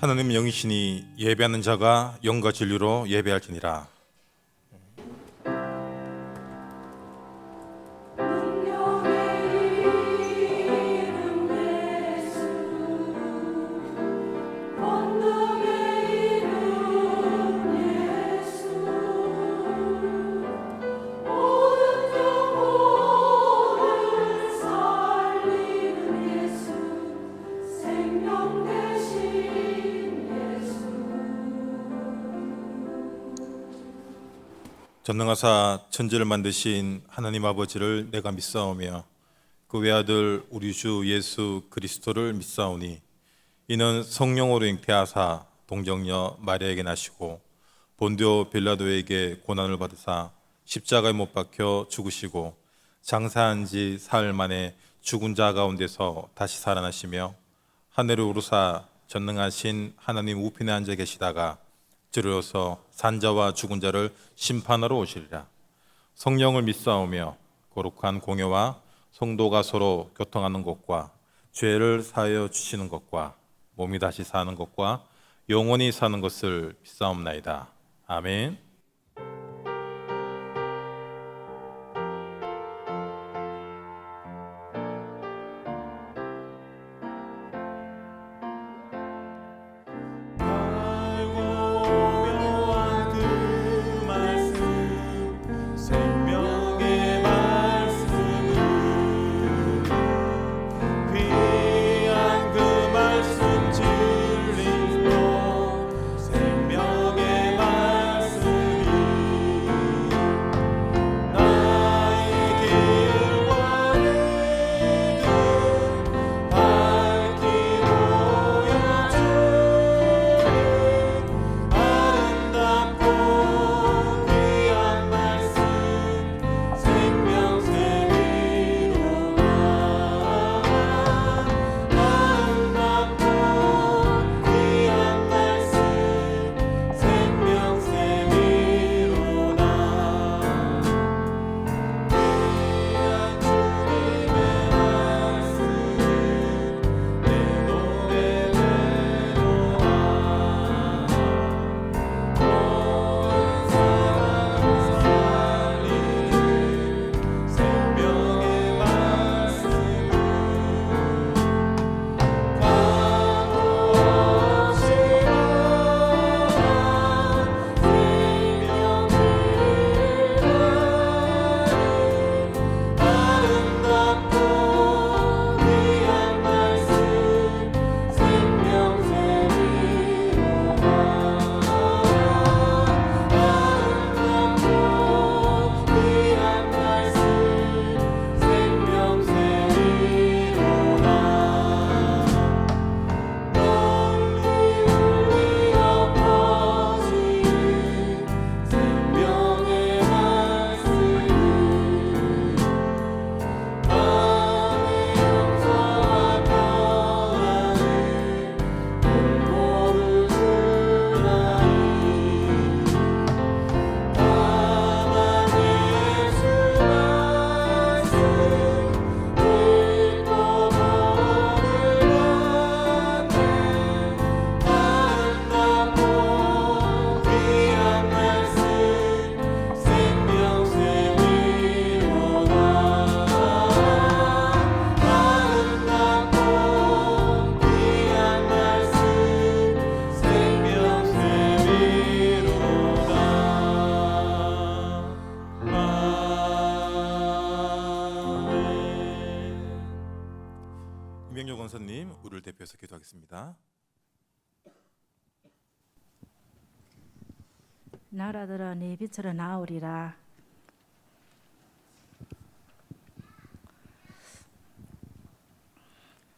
하나님 영이시니 예배하는 자가 영과 진리로 예배할지니라. 전능하사 천지를 만드신 하나님 아버지를 내가 믿사오며 그 외아들 우리 주 예수 그리스도를 믿사오니 이는 성령으로 잉태하사 동정녀 마리아에게 나시고 본디오 빌라도에게 고난을 받으사 십자가에 못 박혀 죽으시고 장사한 지 사흘 만에 죽은 자 가운데서 다시 살아나시며 하늘에 오르사 전능하신 하나님 우편에 앉아 계시다가 들어서 산자와 죽은 자를 심판하러 오시리라. 성령을 믿사오며 거룩한 공회와 성도가 서로 교통하는 것과 죄를 사하여 주시는 것과 몸이 다시 사는 것과 영원히 사는 것을 믿사옵나이다. 아멘. 임명료 권사님, 우리를 대표해서 기도하겠습니다. 나라들아 네 빛으로 나오리라.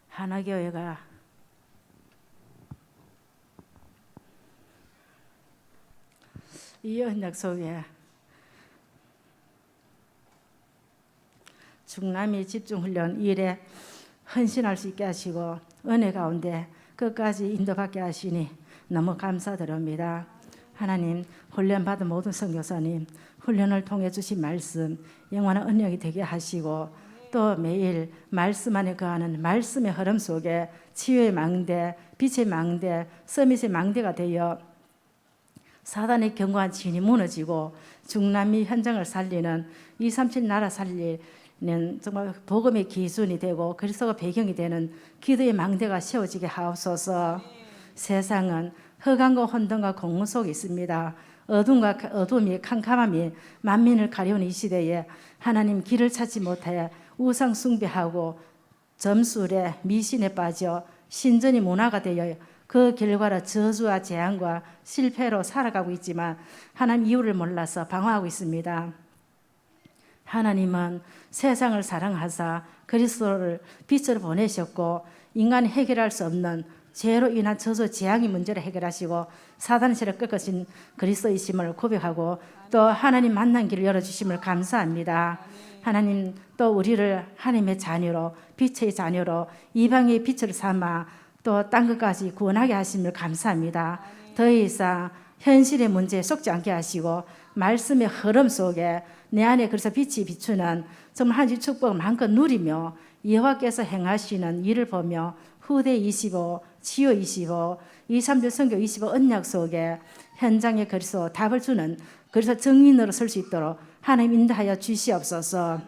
하나교회가 이 언약 속에 중남미 집중훈련 일에 헌신할 수 있게 하시고 은혜 가운데 끝까지 인도받게 하시니 너무 감사드립니다. 하나님, 훈련받은 모든 선교사님, 훈련을 통해 주신 말씀 영원한 언약이 되게 하시고 또 매일 말씀 안에 거하는 말씀의 흐름 속에 치유의 망대, 빛의 망대, 서밋의 망대가 되어 사단의 견고한 진이 무너지고 중남미 현장을 살리는 237 나라 살리는 정말 복음의 기준이 되고 그리스도가 배경이 되는 기도의 망대가 세워지게 하옵소서. 세상은 흑암과 혼돈과 공허 속에 있습니다. 어둠과 어둠이 캄캄함이 만민을 가려운 이 시대에 하나님 길을 찾지 못해 우상 숭배하고 점술에 미신에 빠져 신전이 문화가 되어 그 결과로 저주와 재앙과 실패로 살아가고 있지만 하나님 이유를 몰라서 방황하고 있습니다. 하나님은 세상을 사랑하사 그리스도를 빛으로 보내셨고 인간이 해결할 수 없는 죄로 인한 저주 재앙의 문제를 해결하시고 사단의 죄를 꺾으신 그리스도이심을 고백하고 또 하나님 만난 길을 열어주심을 감사합니다. 하나님 또 우리를 하나님의 자녀로 빛의 자녀로 이방의 빛을 삼아 또 땅 끝까지 구원하게 하심을 감사합니다. 더 이상 현실의 문제에 속지 않게 하시고 말씀의 흐름 속에 내 안에 그래서 빛이 비추는 정말 하나님 축복을 마음껏 누리며 여호와께서 행하시는 일을 보며 후대 25, 치유 25, 237 선교 25 언약 속에 현장에 그리스도 답을 주는 그래서 증인으로 설 수 있도록 하나님 인도하여 주시옵소서.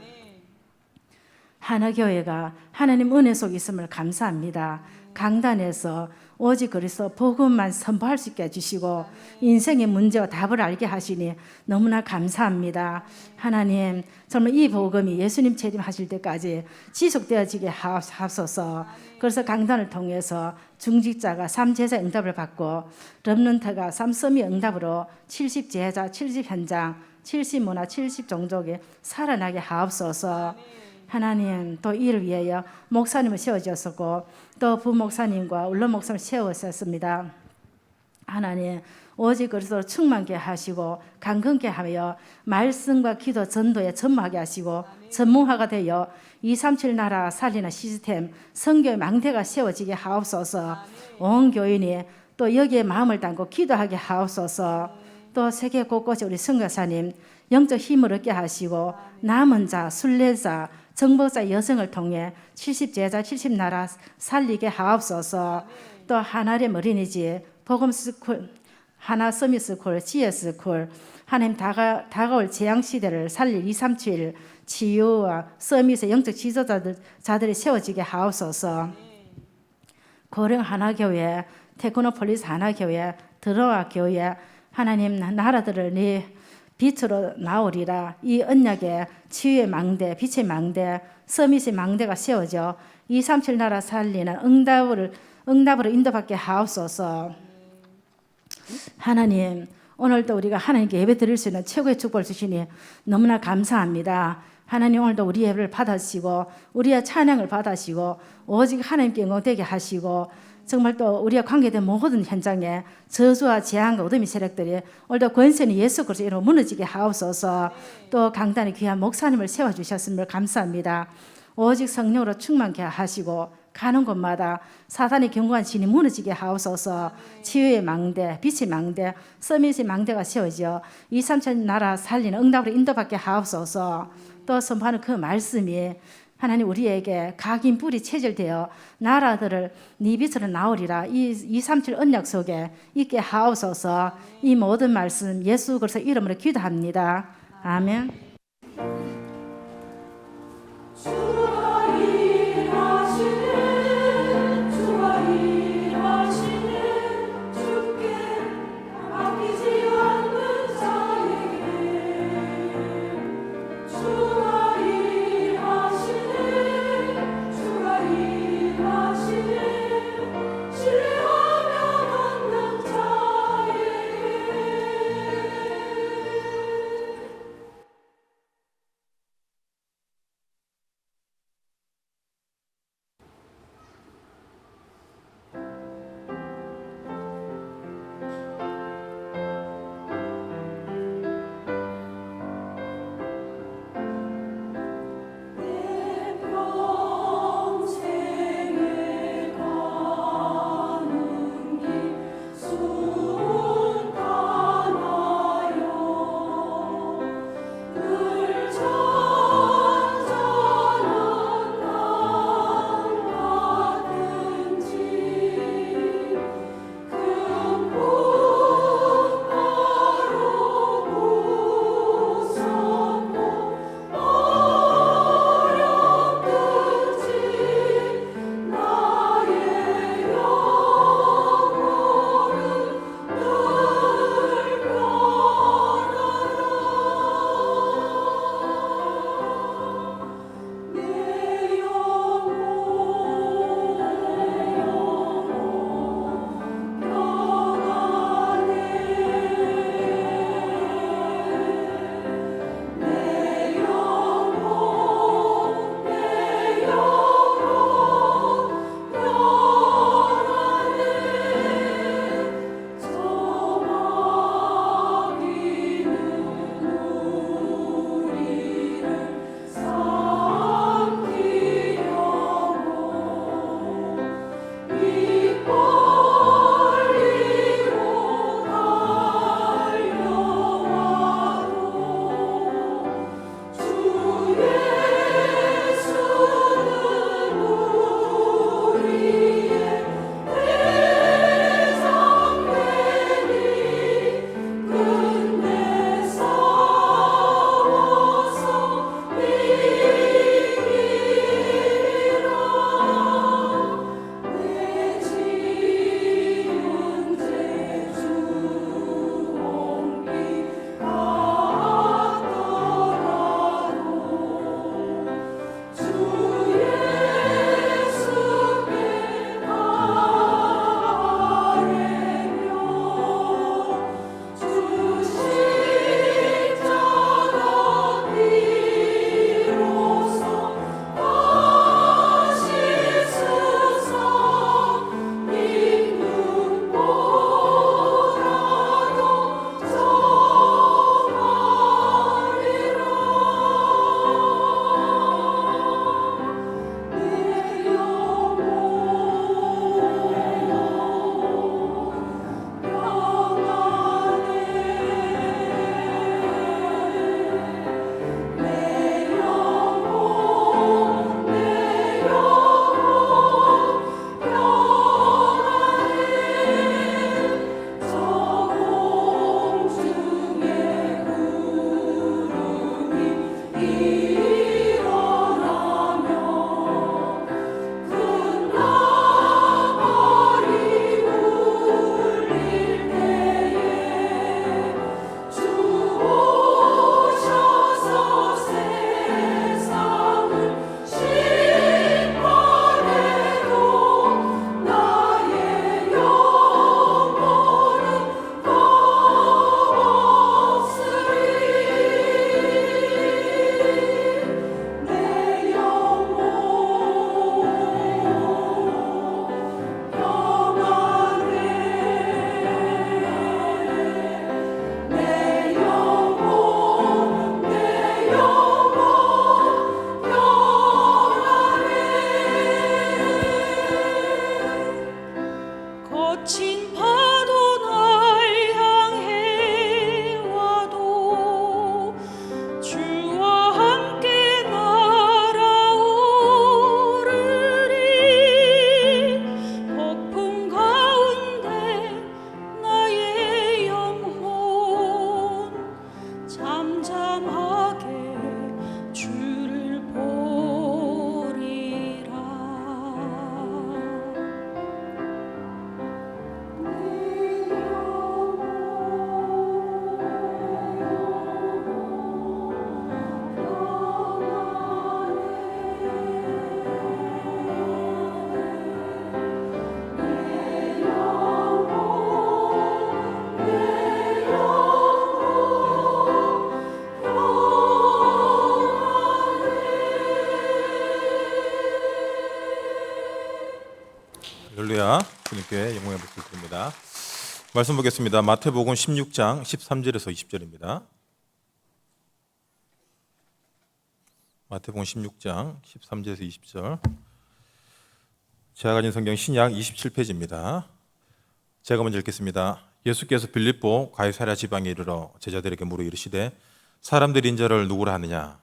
하나교회가 하나님 은혜 속에 있음을 감사합니다. 강단에서 오직 그리스도 복음만 선포할 수 있게 해주시고 인생의 문제와 답을 알게 하시니 너무나 감사합니다. 하나님 정말 이 복음이 예수님 재림하실 때까지 지속되어지게 하옵소서. 그래서 강단을 통해서 중직자가 3제자 응답을 받고 렘넌트가 3서미 응답으로 70제자 70현장 70문화 70종족이 살아나게 하옵소서. 하나님 또 이를 위하여 목사님을 세워주셨고 또 부목사님과 울론 목사님을 세우셨습니다. 하나님 오직 그리스도로 충만케 하시고 강건케 하며 말씀과 기도 전도에 전무하게 하시고 전문화가 되어 237 나라 살리는 시스템 선교의 망대가 세워지게 하옵소서. 온 교인이 또 여기에 마음을 담고 기도하게 하옵소서. 또 세계 곳곳에 우리 선교사님 영적 힘을 얻게 하시고 남은 자, 순례자, 정복자 여성을 통해 70제자 70나라 살리게 하옵소서. 또 하나님 어린이집, 복음스쿨, 하나 서밋스쿨, 지혜스쿨 하나님 다가올 재앙시대를 살릴 237 치유와 서밋의 영적 지도자들이 세워지게 하옵소서. 고령 하나교회, 테크노폴리스 하나교회, 드로아 교회 하나님 나라들을 네 빛으로 나오리라. 이 언약의 치유의 망대, 빛의 망대, 서밋의 망대가 세워져 237 나라 살리는 응답으로 인도받게 하옵소서. 하나님 오늘도 우리가 하나님께 예배 드릴 수 있는 최고의 축복을 주시니 너무나 감사합니다. 하나님 오늘도 우리 예배를 받으시고 우리의 찬양을 받으시고 오직 하나님께 영광되게 하시고 정말 또 우리와 관계된 모든 현장에 저주와 재앙과 어둠의 세력들이 오늘도 권세는 예수 그리스도 이름으로 무너지게 하옵소서. 또 강단의 귀한 목사님을 세워주셨음을 감사합니다. 오직 성령으로 충만케 하시고 가는 곳마다 사단의 견고한 진이 무너지게 하옵소서. 치유의 망대, 빛의 망대, 서밋의 망대가 세워져 237 나라 살리는 응답으로 인도받게 하옵소서. 또 선포하는 그 말씀이 하나님 우리에게 각인 뿌리 체질되어 나라들을 네 빛으로 나오리라. 이 237 언약 속에 있게 하옵소서. 이 모든 말씀 예수 그리스도 이름으로 기도합니다. 아멘. 거친 파도 날 향해 와도 주와 함께 날아오르리. 폭풍 가운데 나의 영혼 잠잠하게 주를 보리라. 할렐루야. 주님께 영광의 박수를 드립니다. 말씀 보겠습니다. 마태복음 16장 13절에서 20절입니다. 마태복음 16장 13절에서 20절. 제가 가진 성경 신약 27페이지입니다. 제가 먼저 읽겠습니다. 예수께서 빌립보 가이사랴 지방에 이르러 제자들에게 물어 이르시되 사람들이 인자를 누구라 하느냐?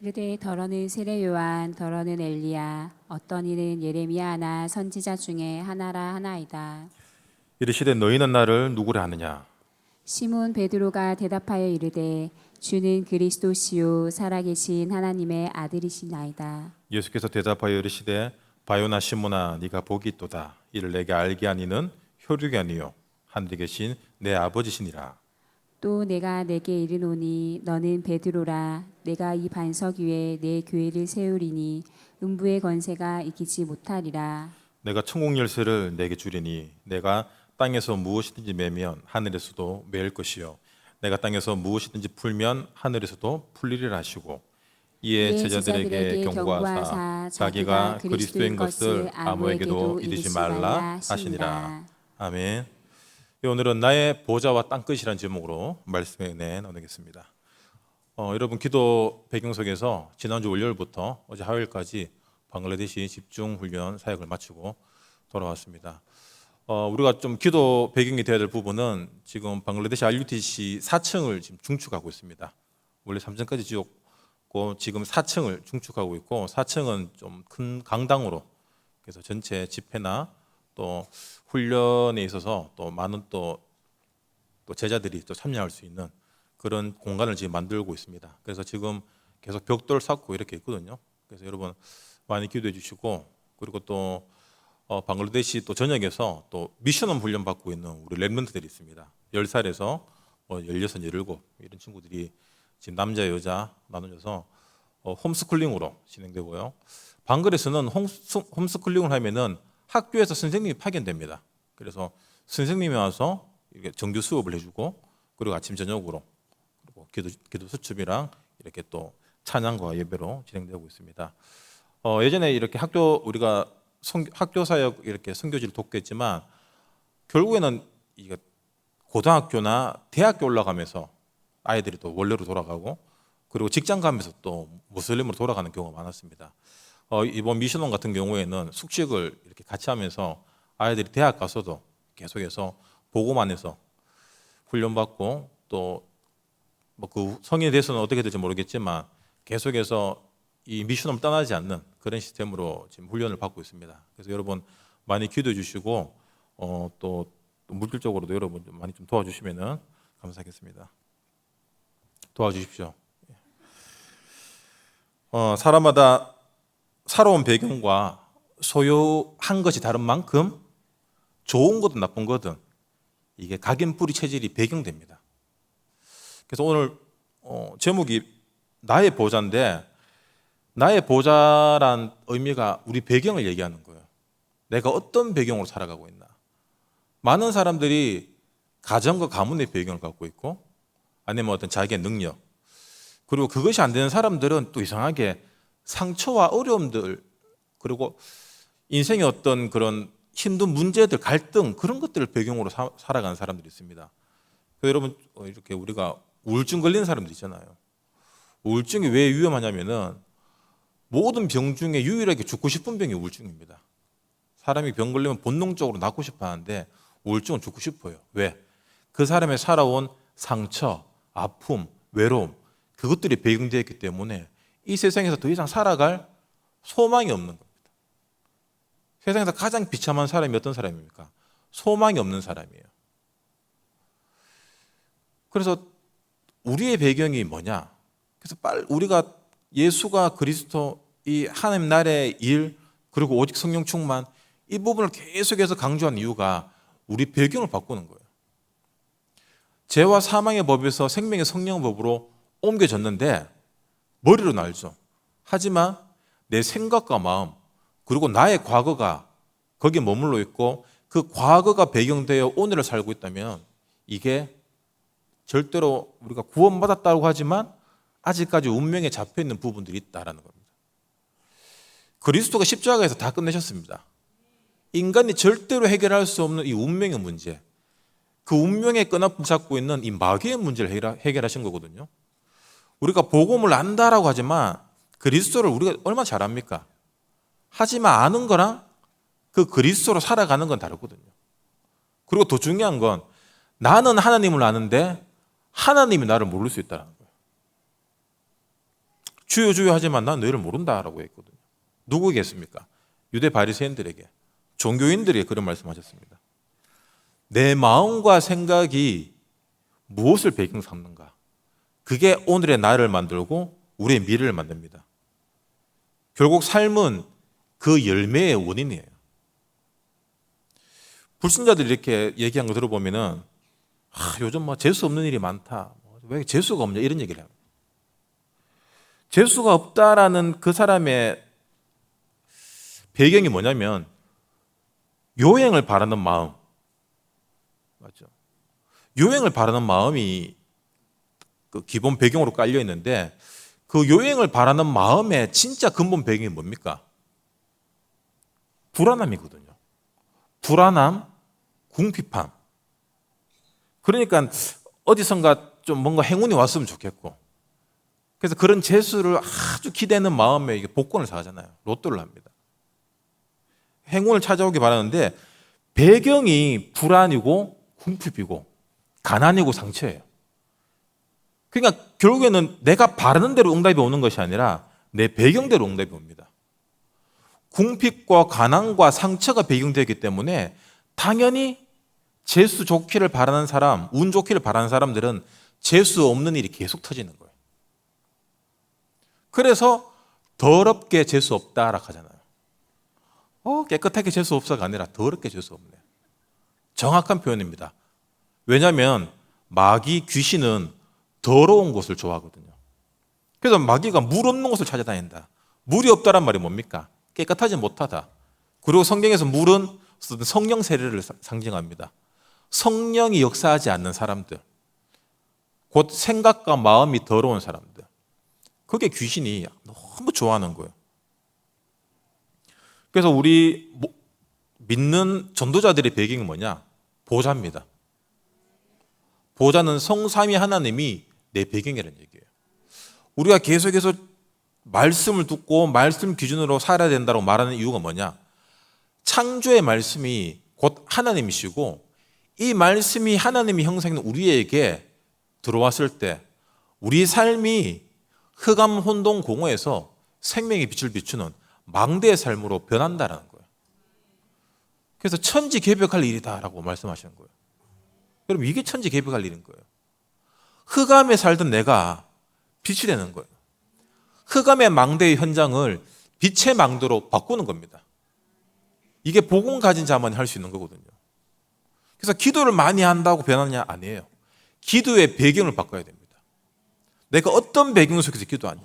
이르되 더러는 세례 요한, 더러는 엘리야, 어떤 이는 예레미야 하나 선지자 중에 하나라 하나이다. 이르시되 너희는 나를 누구라 하느냐? 시몬 베드로가 대답하여 이르되 주는 그리스도시요 살아계신 하나님의 아들이시나이다. 예수께서 대답하여 이르시되 바요나 시몬아 네가 복이 있도다. 이를 내게 알게 하니는 혈육이 아니요 하늘에 계신 내 아버지시니라. 또 내가 내게 이르노니 너는 베드로라. 내가 이 반석 위에 내 교회를 세우리니 음부의 권세가 이기지 못하리라. 내가 천국 열쇠를 내게 주리니 내가 땅에서 무엇이든지 매면 하늘에서도 매일 것이요 내가 땅에서 무엇이든지 풀면 하늘에서도 풀리리라 하시고 이에 제자들에게 경고하사 자기가 그리스도인 것을 아무에게도 이르지 말라 하시니라. 아멘. 오늘은 나의 보좌와 땅끝이라는 제목으로 말씀의 은혜 나누겠습니다. 여러분 기도 배경 속에서 지난주 월요일부터 어제 화요일까지 방글라데시 집중훈련 사역을 마치고 돌아왔습니다. 우리가 좀 기도 배경이 되어야 될 부분은 지금 방글라데시 RUTC 4층을 지금 중축하고 있습니다. 원래 3층까지 지었고 지금 4층을 중축하고 있고 4층은 좀 큰 강당으로 그래서 전체 집회나 또 훈련에 있어서 또 많은 또 제자들이 또 참여할 수 있는 그런 공간을 지금 만들고 있습니다. 그래서 지금 계속 벽돌 쌓고 이렇게 있거든요. 그래서 여러분 많이 기도해 주시고 그리고 또 방글라데시 또 전역에서 또 미션홈 훈련 받고 있는 우리 랩런트들이 있습니다. 10살에서 16, 17 이런 친구들이 지금 남자 여자 나누어서 홈스쿨링으로 진행되고요. 방글에서는 홈스쿨링을 하면은 학교에서 선생님이 파견됩니다. 그래서 선생님이 와서 이렇게 정규 수업을 해주고 그리고 아침 저녁으로 그리고 기도 수첩이랑 이렇게 또 찬양과 예배로 진행되고 있습니다. 예전에 이렇게 우리가 학교 사역 이렇게 선교지를 돕겠지만 결국에는 이게 고등학교나 대학교 올라가면서 아이들이 또 원래로 돌아가고 그리고 직장 가면서 또 무슬림으로 돌아가는 경우가 많았습니다. 이번 미션홈 같은 경우에는 숙식을 이렇게 같이 하면서 아이들이 대학 가서도 계속해서 보고만 해서 훈련받고 또 뭐 그 성인이 돼서는 어떻게 될지 모르겠지만 계속해서 이 미션홈 떠나지 않는 그런 시스템으로 지금 훈련을 받고 있습니다. 그래서 여러분 많이 기도해 주시고 또 물질적으로도 여러분 많이 좀 도와주시면은 감사하겠습니다. 도와주십시오. 사람마다 살아온 배경과 소유한 것이 다른 만큼 좋은 거든 나쁜 거든 이게 각인뿌리 체질이 배경됩니다. 그래서 오늘 제목이 나의 보좌인데 나의 보좌란 의미가 우리 배경을 얘기하는 거예요. 내가 어떤 배경으로 살아가고 있나. 많은 사람들이 가정과 가문의 배경을 갖고 있고 아니면 어떤 자기의 능력 그리고 그것이 안 되는 사람들은 또 이상하게 상처와 어려움들 그리고 인생의 어떤 그런 힘든 문제들, 갈등 그런 것들을 배경으로 살아가는 사람들이 있습니다. 그래서 여러분 이렇게 우리가 우울증 걸리는 사람들 있잖아요. 우울증이 왜 위험하냐면은 모든 병 중에 유일하게 죽고 싶은 병이 우울증입니다. 사람이 병 걸리면 본능적으로 낫고 싶어 하는데 우울증은 죽고 싶어요. 왜? 그 사람의 살아온 상처, 아픔, 외로움, 그것들이 배경되어 있기 때문에 이 세상에서 더 이상 살아갈 소망이 없는 겁니다. 세상에서 가장 비참한 사람이 어떤 사람입니까? 소망이 없는 사람이에요. 그래서 우리의 배경이 뭐냐? 그래서 우리가 예수가 그리스도, 이 하나님 나라의 일, 그리고 오직 성령 충만, 이 부분을 계속해서 강조한 이유가 우리 배경을 바꾸는 거예요. 죄와 사망의 법에서 생명의 성령 법으로 옮겨졌는데 머리로는 알죠. 하지만 내 생각과 마음, 그리고 나의 과거가 거기에 머물러 있고 그 과거가 배경되어 오늘을 살고 있다면 이게 절대로 우리가 구원받았다고 하지만 아직까지 운명에 잡혀있는 부분들이 있다는 겁니다. 그리스도가 십자가에서 다 끝내셨습니다. 인간이 절대로 해결할 수 없는 이 운명의 문제, 그 운명의 끈을 잡고 있는 이 마귀의 문제를 해결하신 거거든요. 우리가 복음을 안다라고 하지만 그리스도를 우리가 얼마나 잘 압니까? 하지만 아는 거랑 그 그리스도로 살아가는 건 다르거든요. 그리고 더 중요한 건 나는 하나님을 아는데 하나님이 나를 모를 수 있다는 거예요. 주여 주여 하지만 난 너희를 모른다라고 했거든요. 누구에게 했습니까? 유대 바리새인들에게, 종교인들에게 그런 말씀하셨습니다. 내 마음과 생각이 무엇을 배경 삼는가? 그게 오늘의 나를 만들고 우리의 미래를 만듭니다. 결국 삶은 그 열매의 원인이에요. 불신자들이 이렇게 얘기한 거 들어보면은 요즘 뭐 재수 없는 일이 많다. 왜 재수가 없냐 이런 얘기를 해요. 재수가 없다라는 그 사람의 배경이 뭐냐면 요행을 바라는 마음. 맞죠? 요행을 바라는 마음이 그 기본 배경으로 깔려 있는데 그 요행을 바라는 마음의 진짜 근본 배경이 뭡니까? 불안함이거든요. 불안함, 궁핍함. 그러니까 어디선가 좀 뭔가 행운이 왔으면 좋겠고, 그래서 그런 재수를 아주 기대는 마음에 이게 복권을 사잖아요. 로또를 합니다. 행운을 찾아오길 바라는데 배경이 불안이고 궁핍이고 가난이고 상처예요. 그러니까 결국에는 내가 바라는 대로 응답이 오는 것이 아니라 내 배경대로 응답이 옵니다. 궁핍과 가난과 상처가 배경되기 때문에 당연히 재수 좋기를 바라는 사람, 운 좋기를 바라는 사람들은 재수 없는 일이 계속 터지는 거예요. 그래서 더럽게 재수 없다라고 하잖아요. 깨끗하게 재수 없어가 아니라 더럽게 재수 없네. 정확한 표현입니다. 왜냐하면 마귀, 귀신은 더러운 곳을 좋아하거든요. 그래서 마귀가 물 없는 곳을 찾아다닌다. 물이 없다란 말이 뭡니까? 깨끗하지 못하다. 그리고 성경에서 물은 성령 세례를 상징합니다. 성령이 역사하지 않는 사람들, 곧 생각과 마음이 더러운 사람들, 그게 귀신이 너무 좋아하는 거예요. 그래서 우리 믿는 전도자들의 배경이 뭐냐? 보좌입니다. 보좌는 성삼위 하나님이 내 배경이라는 얘기예요. 우리가 계속해서 말씀을 듣고 말씀 기준으로 살아야 된다고 말하는 이유가 뭐냐? 창조의 말씀이 곧 하나님이시고 이 말씀이 하나님이 형성한 우리에게 들어왔을 때 우리 삶이 흑암 혼동 공허에서 생명의 빛을 비추는 망대의 삶으로 변한다는 거예요. 그래서 천지개벽할 일이다라고 말씀하시는 거예요. 여러분, 이게 천지개벽할 일인 거예요. 흑암에 살던 내가 빛이 되는 거예요. 흑암의 망대의 현장을 빛의 망대로 바꾸는 겁니다. 이게 복음 가진 자만이 할 수 있는 거거든요. 그래서 기도를 많이 한다고 변하냐? 아니에요. 기도의 배경을 바꿔야 됩니다. 내가 어떤 배경 속에서 기도하냐?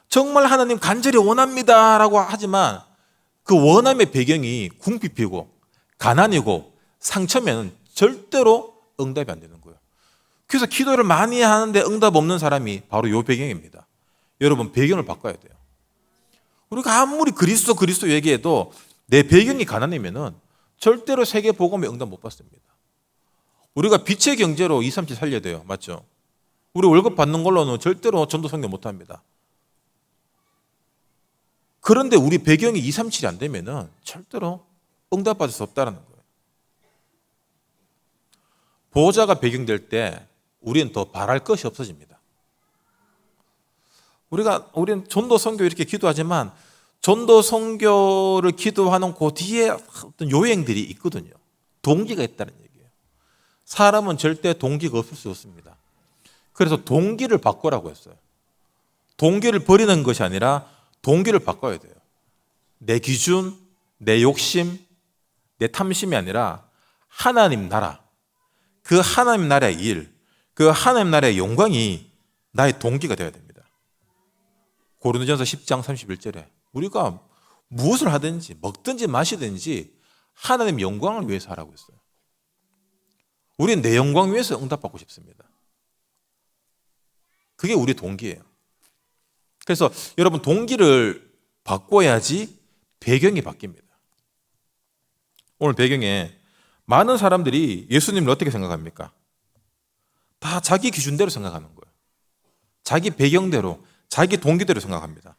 정말 하나님 간절히 원합니다라고 하지만 그 원함의 배경이 궁핍이고 가난이고 상처면 절대로 응답이 안 되는 거예요. 그래서 기도를 많이 하는데 응답 없는 사람이 바로 이 배경입니다. 여러분, 배경을 바꿔야 돼요. 우리가 아무리 그리스도 얘기해도 내 배경이 가난이면은 절대로 세계 복음에 응답 못 받습니다. 우리가 빛의 경제로 237 살려야 돼요. 맞죠? 우리 월급 받는 걸로는 절대로 전도 선교 못 합니다. 그런데 우리 배경이 237이 안 되면은 절대로 응답받을 수 없다는 거예요. 보호자가 배경될 때 우리는 더 바랄 것이 없어집니다. 우리는 전도 선교 이렇게 기도하지만 전도 선교를 기도하는 그 뒤에 어떤 요행들이 있거든요. 동기가 있다는 얘기예요. 사람은 절대 동기가 없을 수 없습니다. 그래서 동기를 바꾸라고 했어요. 동기를 버리는 것이 아니라 동기를 바꿔야 돼요. 내 기준, 내 욕심, 내 탐심이 아니라 하나님 나라, 그 하나님 나라의 일, 그 하나님 나라의 영광이 나의 동기가 되어야 됩니다. 고린도전서 10장 31절에 우리가 무엇을 하든지 먹든지 마시든지 하나님 영광을 위해서 하라고 했어요. 우리는 내 영광 위해서 응답받고 싶습니다. 그게 우리 동기예요. 그래서 여러분 동기를 바꿔야지 배경이 바뀝니다. 오늘 배경에 많은 사람들이 예수님을 어떻게 생각합니까? 다 자기 기준대로 생각하는 거예요. 자기 배경대로, 자기 동기대로 생각합니다.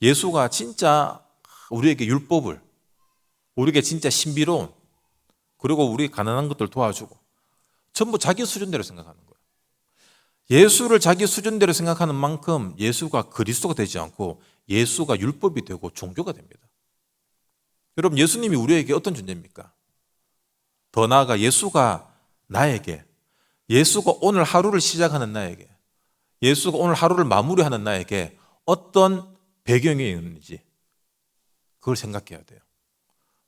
예수가 진짜 우리에게 율법을, 우리에게 진짜 신비로운, 그리고 우리 가난한 것들 도와주고 전부 자기 수준대로 생각하는 거예요. 예수를 자기 수준대로 생각하는 만큼 예수가 그리스도가 되지 않고 예수가 율법이 되고 종교가 됩니다. 여러분, 예수님이 우리에게 어떤 존재입니까? 더 나아가 예수가 나에게, 예수가 오늘 하루를 시작하는 나에게, 예수가 오늘 하루를 마무리하는 나에게 어떤 배경이 있는지 그걸 생각해야 돼요.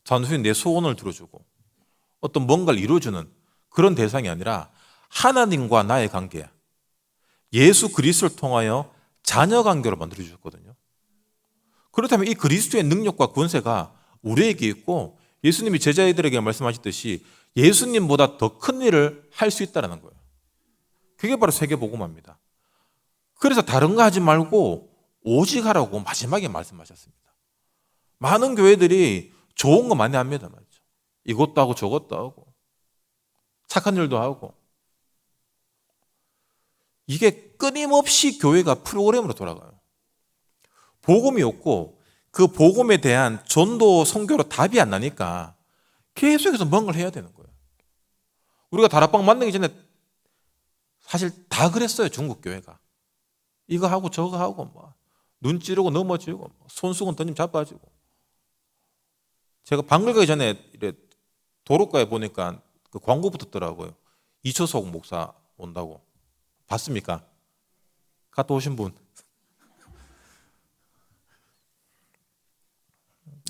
단순히 내 소원을 들어주고 어떤 뭔가를 이루어주는 그런 대상이 아니라 하나님과 나의 관계, 예수 그리스도를 통하여 자녀 관계로 만들어 주셨거든요. 그렇다면 이 그리스도의 능력과 권세가 우리에게 있고 예수님이 제자들에게 말씀하셨듯이 예수님보다 더 큰 일을 할 수 있다는 거예요. 그게 바로 세계복음화입니다. 그래서 다른 거 하지 말고 오직 하라고 마지막에 말씀하셨습니다. 많은 교회들이 좋은 거 많이 합니다. 맞죠? 이것도 하고 저것도 하고 착한 일도 하고 이게 끊임없이 교회가 프로그램으로 돌아가요. 복음이 없고 그 복음에 대한 전도 선교로 답이 안 나니까 계속해서 뭔가를 해야 되는 거예요. 우리가 다락방 만나기 전에 사실 다 그랬어요. 중국 교회가 이거 하고 저거 하고 뭐 눈 찌르고 넘어지고 손수건 던지면 자빠지고. 제가 방글 가기 전에 이래 도로가에 보니까 그 광고 붙었더라고요. 이초석 목사 온다고. 봤습니까? 갔다 오신 분.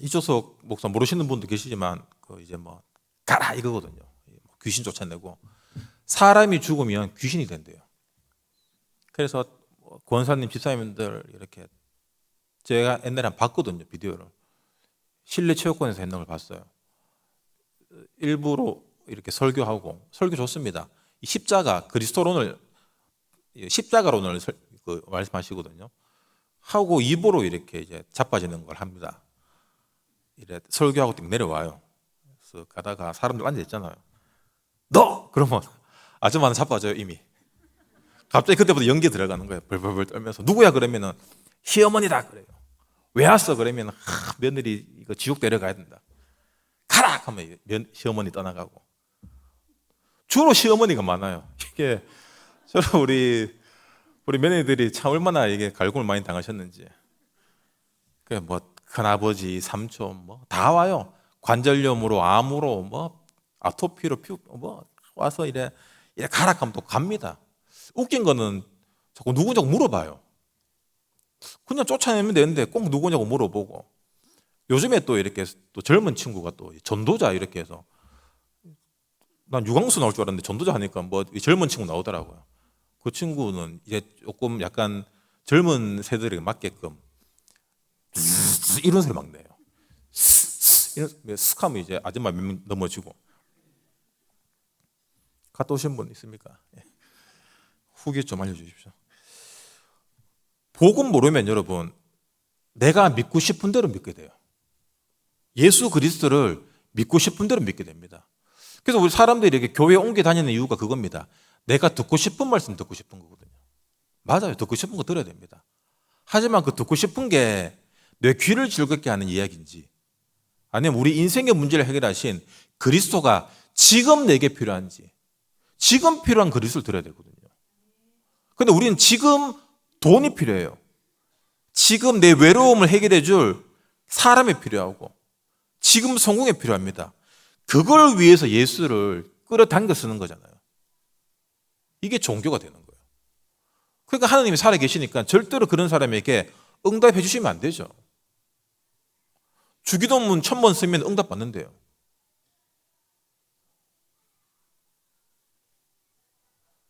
이초석 목사 모르시는 분도 계시지만 그 이제 뭐 가라 이거거든요. 귀신 쫓아내고 사람이 죽으면 귀신이 된대요. 그래서 권사님, 집사님들 이렇게 제가 옛날에 한번 봤거든요. 비디오를. 실내 체육관에서 했는 걸 봤어요. 일부러 이렇게 설교하고 설교 좋습니다. 이 십자가 그리스도론을 십자가론을 말씀하시거든요. 하고 입으로 이렇게 이제 자빠지는 걸 합니다. 이래 설교하고 딱 내려와요. 그래서 가다가 사람들 앉아 있잖아요. 너 그러면 아줌마는 자빠져요 이미. 갑자기 그때부터 연기 들어가는 거예요. 벌벌벌 떨면서 누구야 그러면은 시어머니다 그래요. 왜 왔어 그러면 며느리 이거 지옥 데려가야 된다. 가라 하면 시어머니 떠나가고. 주로 시어머니가 많아요. 이게 저는 우리 며느리들이 참 얼마나 이게 갈굼을 많이 당하셨는지. 그 뭐 큰아버지, 삼촌 뭐 다 와요. 관절염으로, 암으로, 뭐 아토피로 뭐 와서 이래 가라 하면 또 갑니다. 웃긴 거는 자꾸 누구냐고 물어봐요. 그냥 쫓아내면 되는데 꼭 누구냐고 물어보고. 요즘에 또 이렇게 또 젊은 친구가 또 전도자 이렇게 해서 난 유광수 나올 줄 알았는데 전도자 하니까 뭐 젊은 친구 나오더라고요. 그 친구는 이제 조금 약간 젊은 세대에게 맞게끔 이런 소리 막 내요. 이런 스카면 이제 아줌마 몇 명 넘어지고. 갔다 오신 분 있습니까? 후기 좀 알려주십시오. 복음 모르면 여러분 내가 믿고 싶은 대로 믿게 돼요. 예수 그리스도를 믿고 싶은 대로 믿게 됩니다. 그래서 우리 사람들이 이렇게 교회에 옮겨 다니는 이유가 그겁니다. 내가 듣고 싶은 말씀 듣고 싶은 거거든요. 맞아요. 듣고 싶은 거 들어야 됩니다. 하지만 그 듣고 싶은 게 내 귀를 즐겁게 하는 이야기인지 아니면 우리 인생의 문제를 해결하신 그리스도가 지금 내게 필요한지, 지금 필요한 그리스도를 들어야 되거든요. 근데 우리는 지금 돈이 필요해요. 지금 내 외로움을 해결해 줄 사람이 필요하고, 지금 성공이 필요합니다. 그걸 위해서 예수를 끌어당겨 쓰는 거잖아요. 이게 종교가 되는 거예요. 그러니까 하나님이 살아계시니까 절대로 그런 사람에게 응답해 주시면 안 되죠. 주기도문 1000번 쓰면 응답 받는데요.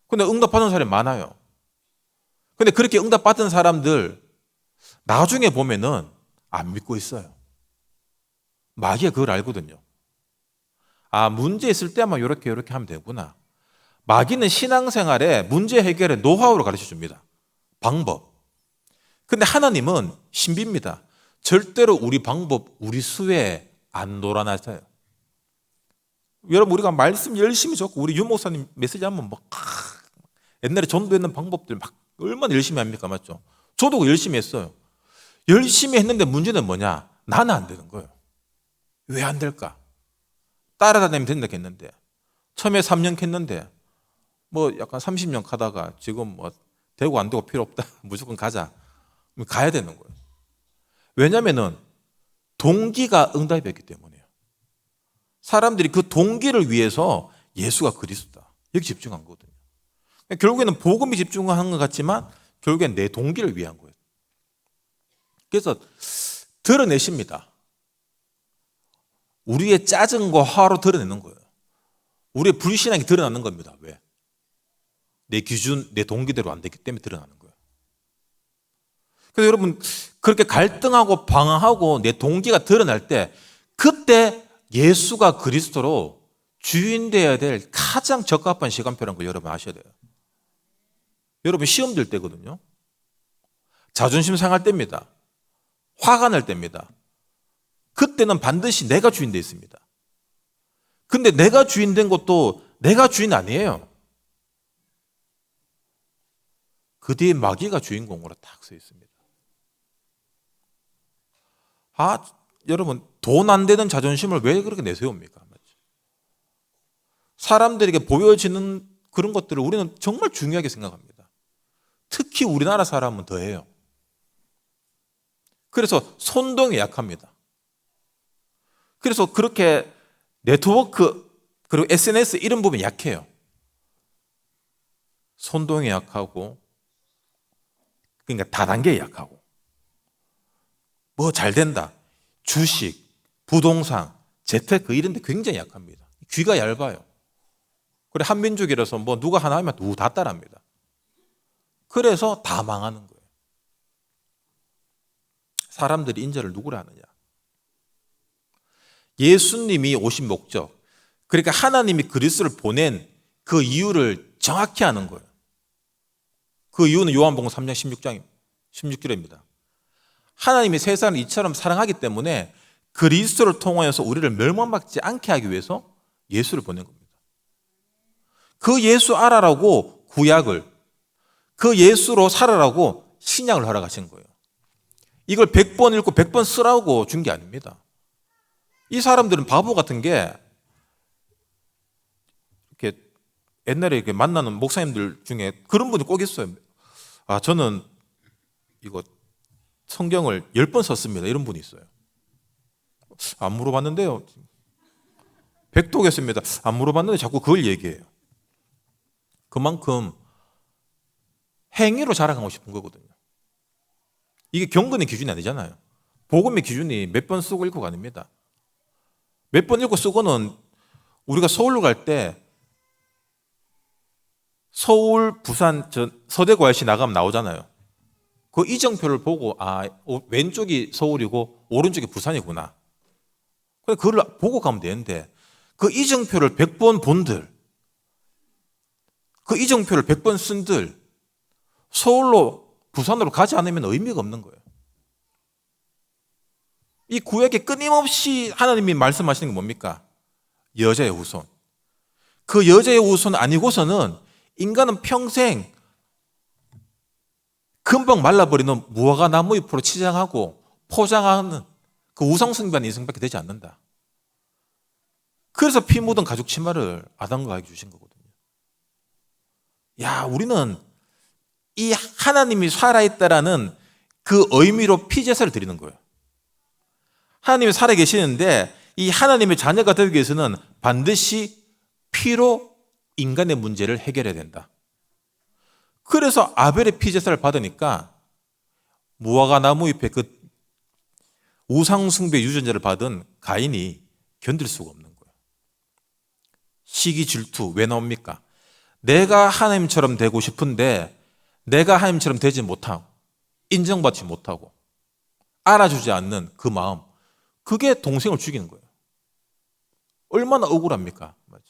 근데 응답 받은 사람이 많아요. 근데 그렇게 응답 받은 사람들 나중에 보면은 안 믿고 있어요. 마귀가 그걸 알거든요. 아, 문제 있을 때만 이렇게 하면 되구나. 마귀는 신앙생활에 문제 해결의 노하우를 가르쳐 줍니다. 방법. 근데 하나님은 신비입니다. 절대로 우리 방법, 우리 수에 안 놀아나서요. 여러분, 우리가 말씀 열심히 적고 우리 유 목사님 메시지 하면 막 옛날에 전도했는 방법들 막 얼마나 열심히 합니까? 맞죠? 저도 열심히 했어요. 열심히 했는데 문제는 뭐냐? 나는 안 되는 거예요. 왜 안 될까? 따라다니면 된다 했는데 처음에 3년 했는데 뭐 약간 30년 가다가 지금 뭐 되고 안 되고 필요 없다. 무조건 가자. 가야 되는 거예요. 왜냐면은 동기가 응답이었기 때문이에요. 사람들이 그 동기를 위해서 예수가 그리스도다. 여기 집중한 거거든요. 결국에는 복음이 집중한 것 같지만 결국엔 내 동기를 위한 거예요. 그래서 드러내십니다. 우리의 짜증과 화로 드러내는 거예요. 우리의 불신앙이 드러나는 겁니다. 왜? 내 기준, 내 동기대로 안 됐기 때문에 드러나는 거예요. 그래서 여러분, 그렇게 갈등하고 방황하고 내 동기가 드러날 때 그때 예수가 그리스도로 주인 되어야 될 가장 적합한 시간표라는 걸 여러분 아셔야 돼요. 여러분 시험 들 때거든요. 자존심 상할 때입니다. 화가 날 때입니다. 그때는 반드시 내가 주인 되어 있습니다. 근데 내가 주인 된 것도 내가 주인 아니에요. 그 뒤에 마귀가 주인공으로 딱 서 있습니다. 아, 여러분, 돈 안 되는 자존심을 왜 그렇게 내세웁니까? 사람들에게 보여지는 그런 것들을 우리는 정말 중요하게 생각합니다. 특히 우리나라 사람은 더해요. 그래서 선동에 약합니다. 그래서 그렇게 네트워크 그리고 SNS 이런 부분이 약해요. 선동에 약하고, 그러니까 다단계에 약하고, 뭐 잘 된다, 주식, 부동산, 재테크 이런 데 굉장히 약합니다. 귀가 얇아요. 그래 한민족이라서 뭐 누가 하나 하면 누구 다 따라합니다. 그래서 다 망하는 거예요. 사람들이 인정을 누구를 하느냐? 예수님이 오신 목적, 그러니까 하나님이 그리스도를 보낸 그 이유를 정확히 아는 거예요. 그 이유는 요한복음 3장 16절입니다. 하나님이 세상을 이처럼 사랑하기 때문에 그리스도를 통하여서 우리를 멸망받지 않게 하기 위해서 예수를 보낸 겁니다. 그 예수 알아라고 구약을, 그 예수로 살아라고 신약을 허락하신 거예요. 이걸 100번 읽고 100번 쓰라고 준 게 아닙니다. 이 사람들은 바보 같은 게 이렇게 옛날에 이렇게 만나는 목사님들 중에 그런 분이 꼭 있어요. 아, 저는 이거 성경을 10번 썼습니다. 이런 분이 있어요. 안 물어봤는데요. 100독 했습니다. 안 물어봤는데 자꾸 그걸 얘기해요. 그만큼 행위로 자랑하고 싶은 거거든요. 이게 경건의 기준이 아니잖아요. 복음의 기준이 몇 번 쓰고 읽고가 아닙니다. 몇 번 읽고 쓰고는 우리가 서울로 갈 때 서울, 부산, 서대구알시 나가면 나오잖아요. 그 이정표를 보고 아, 왼쪽이 서울이고 오른쪽이 부산이구나. 그걸 보고 가면 되는데 그 이정표를 100번 본들, 그 이정표를 100번 쓴들 서울로 부산으로 가지 않으면 의미가 없는 거예요. 이 구약에 끊임없이 하나님이 말씀하시는 게 뭡니까? 여자의 후손. 그 여자의 후손 아니고서는 인간은 평생 금방 말라버리는 무화과 나무 잎으로 치장하고 포장하는 그 우상숭배하는 인생밖에 되지 않는다. 그래서 피 묻은 가죽 치마를 아담과 하게 주신 거거든요. 야, 우리는 이 하나님이 살아있다라는 그 의미로 피제사를 드리는 거예요. 하나님이 살아계시는데 이 하나님의 자녀가 되기 위해서는 반드시 피로 인간의 문제를 해결해야 된다. 그래서 아벨의 피제사를 받으니까 무화과 나무 잎에 그 우상숭배 유전자를 받은 가인이 견딜 수가 없는 거예요. 시기 질투 왜 나옵니까? 내가 하나님처럼 되고 싶은데 내가 하나님처럼 되지 못하고 인정받지 못하고 알아주지 않는 그 마음, 그게 동생을 죽이는 거예요. 얼마나 억울합니까? 맞죠?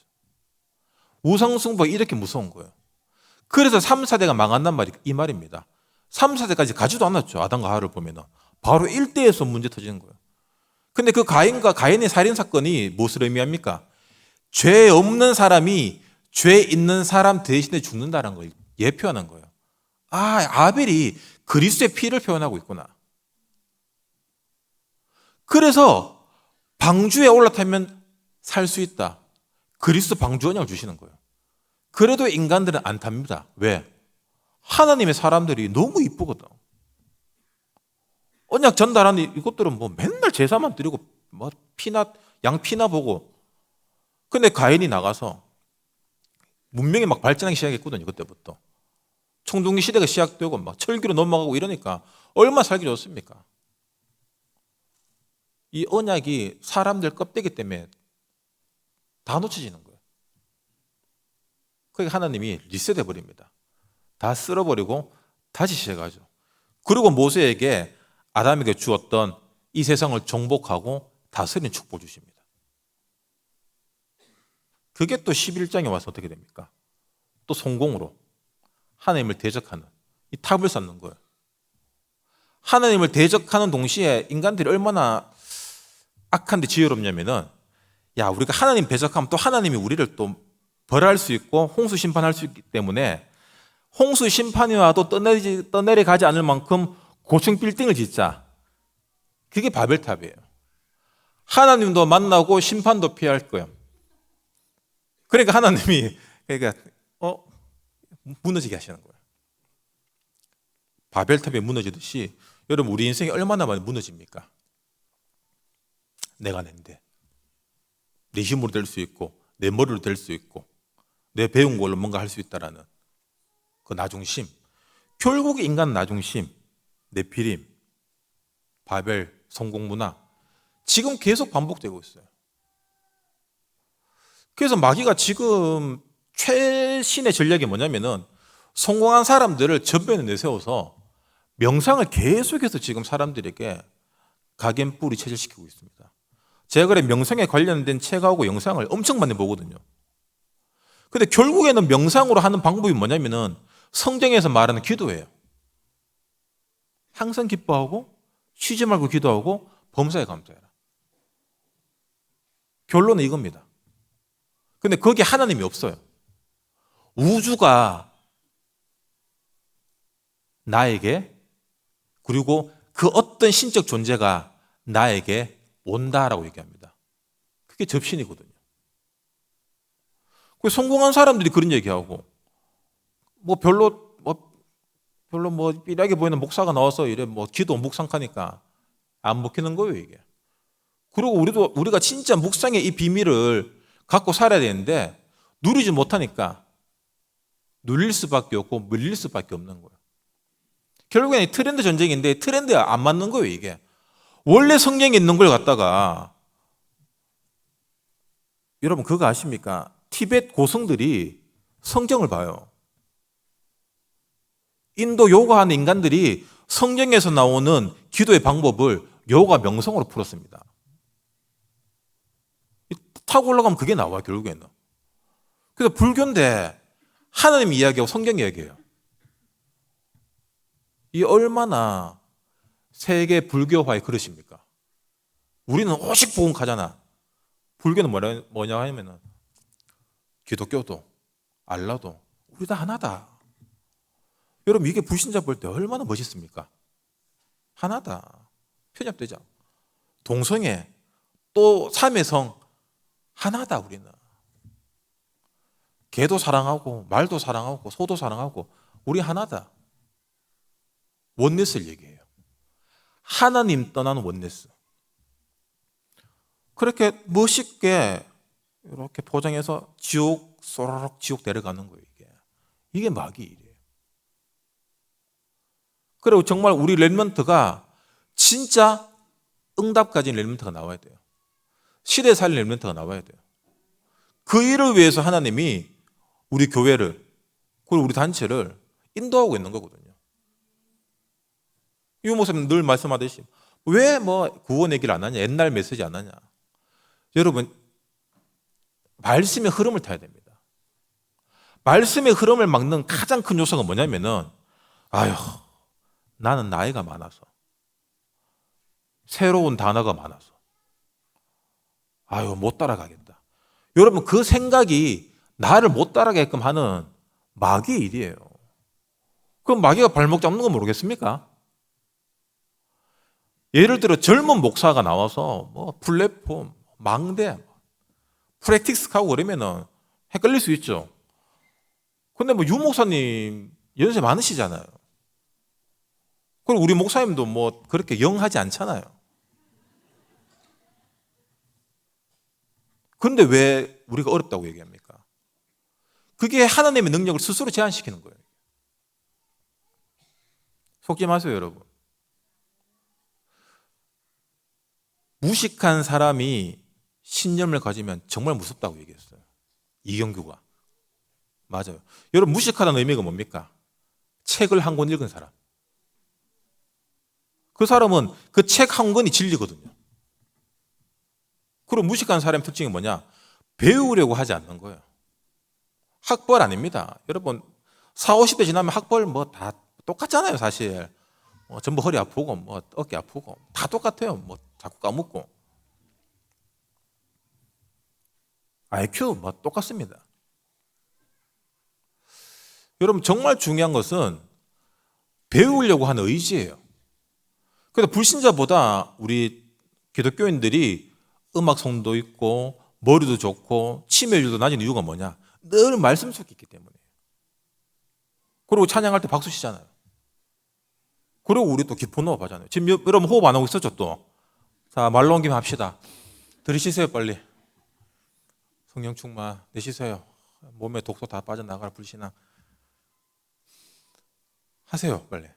우상숭배가 이렇게 무서운 거예요. 그래서 3, 4대가 망한단 말이 이 말입니다. 3, 4대까지 가지도 않았죠. 아담과 하와를 보면은 바로 1대에서 문제 터지는 거예요. 근데 그 가인의 살인 사건이 무엇을 의미합니까? 죄 없는 사람이 죄 있는 사람 대신에 죽는다는 걸 예표하는 거예요. 아, 아벨이 그리스도의 피를 표현하고 있구나. 그래서 방주에 올라타면 살 수 있다. 그리스도 방주 언약을 주시는 거예요. 그래도 인간들은 안 탑니다. 왜? 하나님의 사람들이 너무 이쁘거든. 언약 전달하는 이것들은 뭐 맨날 제사만 드리고 뭐 양 피나 보고. 근데 가인이 나가서 문명이 막 발전하기 시작했거든요. 그때부터 청동기 시대가 시작되고 막 철기로 넘어가고 이러니까 얼마나 살기 좋습니까? 이 언약이 사람들 껍데기 때문에 다 놓쳐지는 거예요. 그러니까 하나님이 리셋해 버립니다. 다 쓸어버리고 다시 시작하죠. 그리고 모세에게 아담에게 주었던 이 세상을 정복하고 다스리는 축복을 주십니다. 그게 또 11장에 와서 어떻게 됩니까? 또 성공으로 하나님을 대적하는 이 탑을 쌓는 거예요. 하나님을 대적하는 동시에 인간들이 얼마나 악한데 지혜롭냐면은, 야, 우리가 하나님 대적하면 또 하나님이 우리를 또 벌할 수 있고 홍수 심판할 수 있기 때문에 홍수 심판이 와도 떠내려 가지 않을 만큼 고층 빌딩을 짓자. 그게 바벨탑이에요. 하나님도 만나고 심판도 피할 거예요. 그러니까 하나님이 무너지게 하시는 거예요. 바벨탑이 무너지듯이 여러분 우리 인생이 얼마나 많이 무너집니까? 내가 낸데 내 힘으로 될 수 있고 내 머리로 될 수 있고 내 배운 걸로 뭔가 할 수 있다라는 그 나중심. 결국 인간 나중심, 네피림, 바벨, 성공문화 지금 계속 반복되고 있어요. 그래서 마귀가 지금 최신의 전략이 뭐냐면은 성공한 사람들을 전면에 내세워서 명상을 계속해서 지금 사람들에게 각인뿌리 체질시키고 있습니다. 제가 그래 명상에 관련된 책하고 영상을 엄청 많이 보거든요. 근데 결국에는 명상으로 하는 방법이 뭐냐면은 성경에서 말하는 기도예요. 항상 기뻐하고 쉬지 말고 기도하고 범사에 감사해라. 결론은 이겁니다. 근데 거기에 하나님이 없어요. 우주가 나에게 그리고 그 어떤 신적 존재가 나에게 온다라고 얘기합니다. 그게 접신이거든요. 그 성공한 사람들이 그런 얘기하고 별로 삐라게 보이는 목사가 나와서 이래 기도 묵상하니까 안 먹히는 거예요, 이게. 그리고 우리가 진짜 묵상의 이 비밀을 갖고 살아야 되는데 누리지 못하니까 눌릴 수밖에 없고 밀릴 수밖에 없는 거예요. 결국에는 트렌드 전쟁인데 트렌드에 안 맞는 거예요, 이게. 원래 성경에 있는 걸 갖다가 여러분 그거 아십니까? 티베트 고성들이 성경을 봐요. 인도 요가하는 인간들이 성경에서 나오는 기도의 방법을 요가 명성으로 풀었습니다. 타고 올라가면 그게 나와요, 결국에는. 그래서 불교인데 하나님 이야기하고 성경 이야기예요. 이 얼마나 세계 불교화의 그릇입니까? 우리는 오직 복음 가잖아. 불교는 뭐냐 하면은 기독교도 알라도 우리 다 하나다. 여러분 이게 불신자 볼 때 얼마나 멋있습니까? 하나다. 편협되죠. 동성애, 또 삼의 성 하나다. 우리는 개도 사랑하고 말도 사랑하고 소도 사랑하고 우리 하나다. 원네스를 얘기해요. 하나님 떠나는 원네스. 그렇게 멋있게 이렇게 포장해서 지옥 쏘르륵 지옥 내려가는 거예요. 이게 마귀의 일이에요. 그리고 정말 우리 렘넌트가 진짜 응답 가진 렘넌트가 나와야 돼요. 시대에 살린 렘넌트가 나와야 돼요. 그 일을 위해서 하나님이 우리 교회를 그리고 우리 단체를 인도하고 있는 거거든요. 이 목사님 늘 말씀하듯이 왜 구원 얘기를 안 하냐, 옛날 메시지 안 하냐. 여러분, 말씀의 흐름을 타야 됩니다. 말씀의 흐름을 막는 가장 큰 요소가 뭐냐면은 나는 나이가 많아서, 새로운 단어가 많아서 못 따라가겠다. 여러분, 그 생각이 나를 못 따라가게끔 하는 마귀의 일이에요. 그럼 마귀가 발목 잡는 거 모르겠습니까? 예를 들어 젊은 목사가 나와서 플랫폼, 망대, 프랙티스 하고 그러면은 헷갈릴 수 있죠. 근데 유 목사님 연세 많으시잖아요. 그리고 우리 목사님도 그렇게 영하지 않잖아요. 그런데 왜 우리가 어렵다고 얘기합니까? 그게 하나님의 능력을 스스로 제한시키는 거예요. 속지 마세요, 여러분. 무식한 사람이 신념을 가지면 정말 무섭다고 얘기했어요. 이경규가. 맞아요. 여러분, 무식하다는 의미가 뭡니까? 책을 한 권 읽은 사람. 그 사람은 그 책 한 권이 진리거든요. 그리고 무식한 사람의 특징이 뭐냐? 배우려고 하지 않는 거예요. 학벌 아닙니다. 여러분, 40, 50대 지나면 학벌 다 똑같잖아요, 사실. 전부 허리 아프고 어깨 아프고 다 똑같아요. 자꾸 까먹고. IQ 똑같습니다. 여러분, 정말 중요한 것은 배우려고 하는 의지예요. 그래서 불신자보다 우리 기독교인들이 음악 성도 있고 머리도 좋고 치매율도 낮은 이유가 뭐냐? 늘 말씀 속에 있기 때문이에요. 그리고 찬양할 때 박수 치잖아요. 그리고 우리 또 기쁜 호흡 하잖아요. 지금 여러분 호흡 안 하고 있었죠 또? 자, 말로 온 김에 합시다. 들이쉬세요 빨리. 성령 충만 내쉬세요. 몸에 독소 다 빠져나가라. 불신앙 하세요 빨리.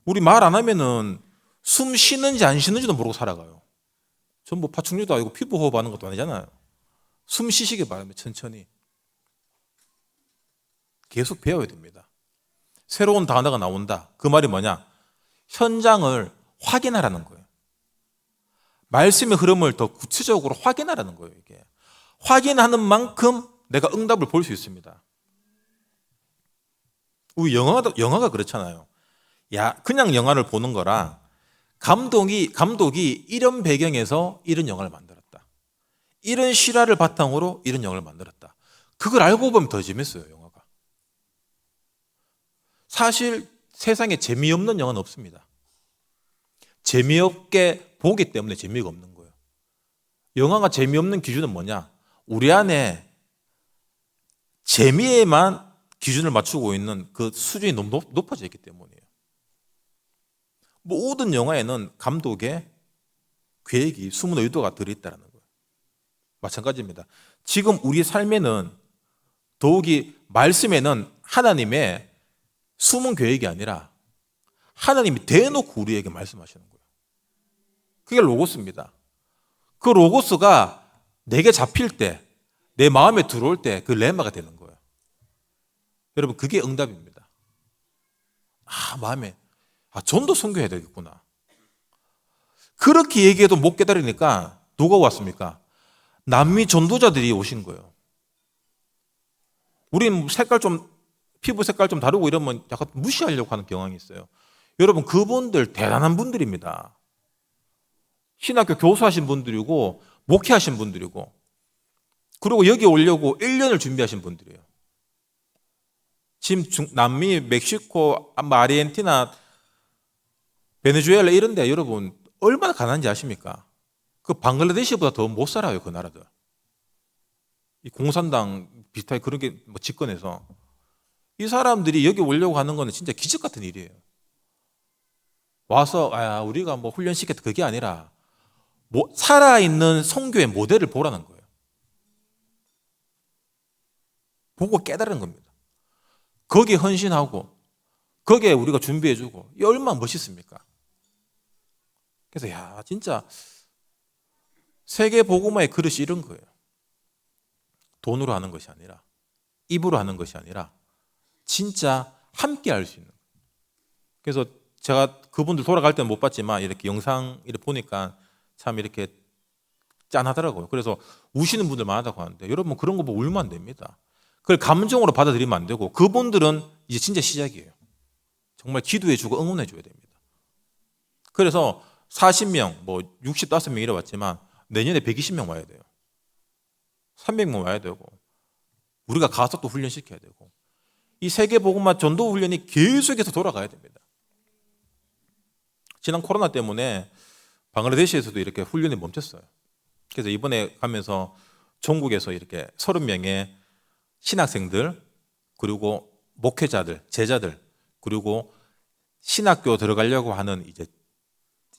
우리 말 안 하면은 숨 쉬는지 안 쉬는지도 모르고 살아가요. 전부 파충류도 아니고 피부 호흡하는 것도 아니잖아요. 숨 쉬시기 바랍니다. 천천히. 계속 배워야 됩니다. 새로운 단어가 나온다. 그 말이 뭐냐? 현장을 확인하라는 거예요. 말씀의 흐름을 더 구체적으로 확인하라는 거예요. 이게 확인하는 만큼 내가 응답을 볼 수 있습니다. 우리 영화가 그렇잖아요. 그냥 영화를 보는 거랑 감독이 이런 배경에서 이런 영화를 만들었다. 이런 실화를 바탕으로 이런 영화를 만들었다. 그걸 알고 보면 더 재밌어요, 영화가. 사실 세상에 재미없는 영화는 없습니다. 재미없게 보기 때문에 재미가 없는 거예요. 영화가 재미없는 기준은 뭐냐? 우리 안에 재미에만 기준을 맞추고 있는 그 수준이 너무 높아져 있기 때문이에요. 모든 영화에는 감독의 계획이, 숨은 의도가 들어있다는 거예요. 마찬가지입니다. 지금 우리 삶에는 더욱이 말씀에는 하나님의 숨은 계획이 아니라 하나님이 대놓고 우리에게 말씀하시는 거예요. 그게 로고스입니다. 그 로고스가 내게 잡힐 때, 내 마음에 들어올 때 그 레마가 되는 거예요. 여러분, 그게 응답입니다. 마음에 전도 선교해야 되겠구나. 그렇게 얘기해도 못 깨달으니까 누가 왔습니까? 남미 전도자들이 오신 거예요. 우린 피부 색깔 좀 다르고 이러면 약간 무시하려고 하는 경향이 있어요. 여러분, 그분들 대단한 분들입니다. 신학교 교수하신 분들이고 목회하신 분들이고, 그리고 여기 오려고 1년을 준비하신 분들이에요. 지금 남미, 멕시코, 아르헨티나, 베네수엘라 이런 데 여러분 얼마나 가난한지 아십니까? 그 방글라데시보다 더 못 살아요, 그 나라들. 이 공산당 비슷하게 그런 게 뭐 집권해서 이 사람들이 여기 오려고 하는 거는 진짜 기적 같은 일이에요. 와서 우리가 뭐 훈련시켰다 그게 아니라 살아있는 선교의 모델을 보라는 거예요. 보고 깨달은 겁니다. 거기에 헌신하고 거기에 우리가 준비해주고 이 얼마나 멋있습니까? 그래서 진짜 세계 복음화의 그릇이 이런 거예요. 돈으로 하는 것이 아니라 입으로 하는 것이 아니라 진짜 함께 할 수 있는 거예요. 그래서 제가 그분들 돌아갈 때는 못 봤지만 이렇게 영상 이렇게 보니까 참 이렇게 짠하더라고요. 그래서 우시는 분들 많다고 하는데 여러분 그런 거 보고 울면 안 됩니다. 그걸 감정으로 받아들이면 안 되고 그분들은 이제 진짜 시작이에요. 정말 기도해주고 응원해줘야 됩니다. 그래서 40명, 뭐 65명 이래왔지만 내년에 120명 와야 돼요. 300명 와야 되고 우리가 가서 또 훈련시켜야 되고 이 세계복음화 전도 훈련이 계속해서 돌아가야 됩니다. 지난 코로나 때문에 방글라데시에서도 이렇게 훈련이 멈췄어요. 그래서 이번에 가면서 전국에서 이렇게 30명의 신학생들 그리고 목회자들, 제자들 그리고 신학교 들어가려고 하는 이제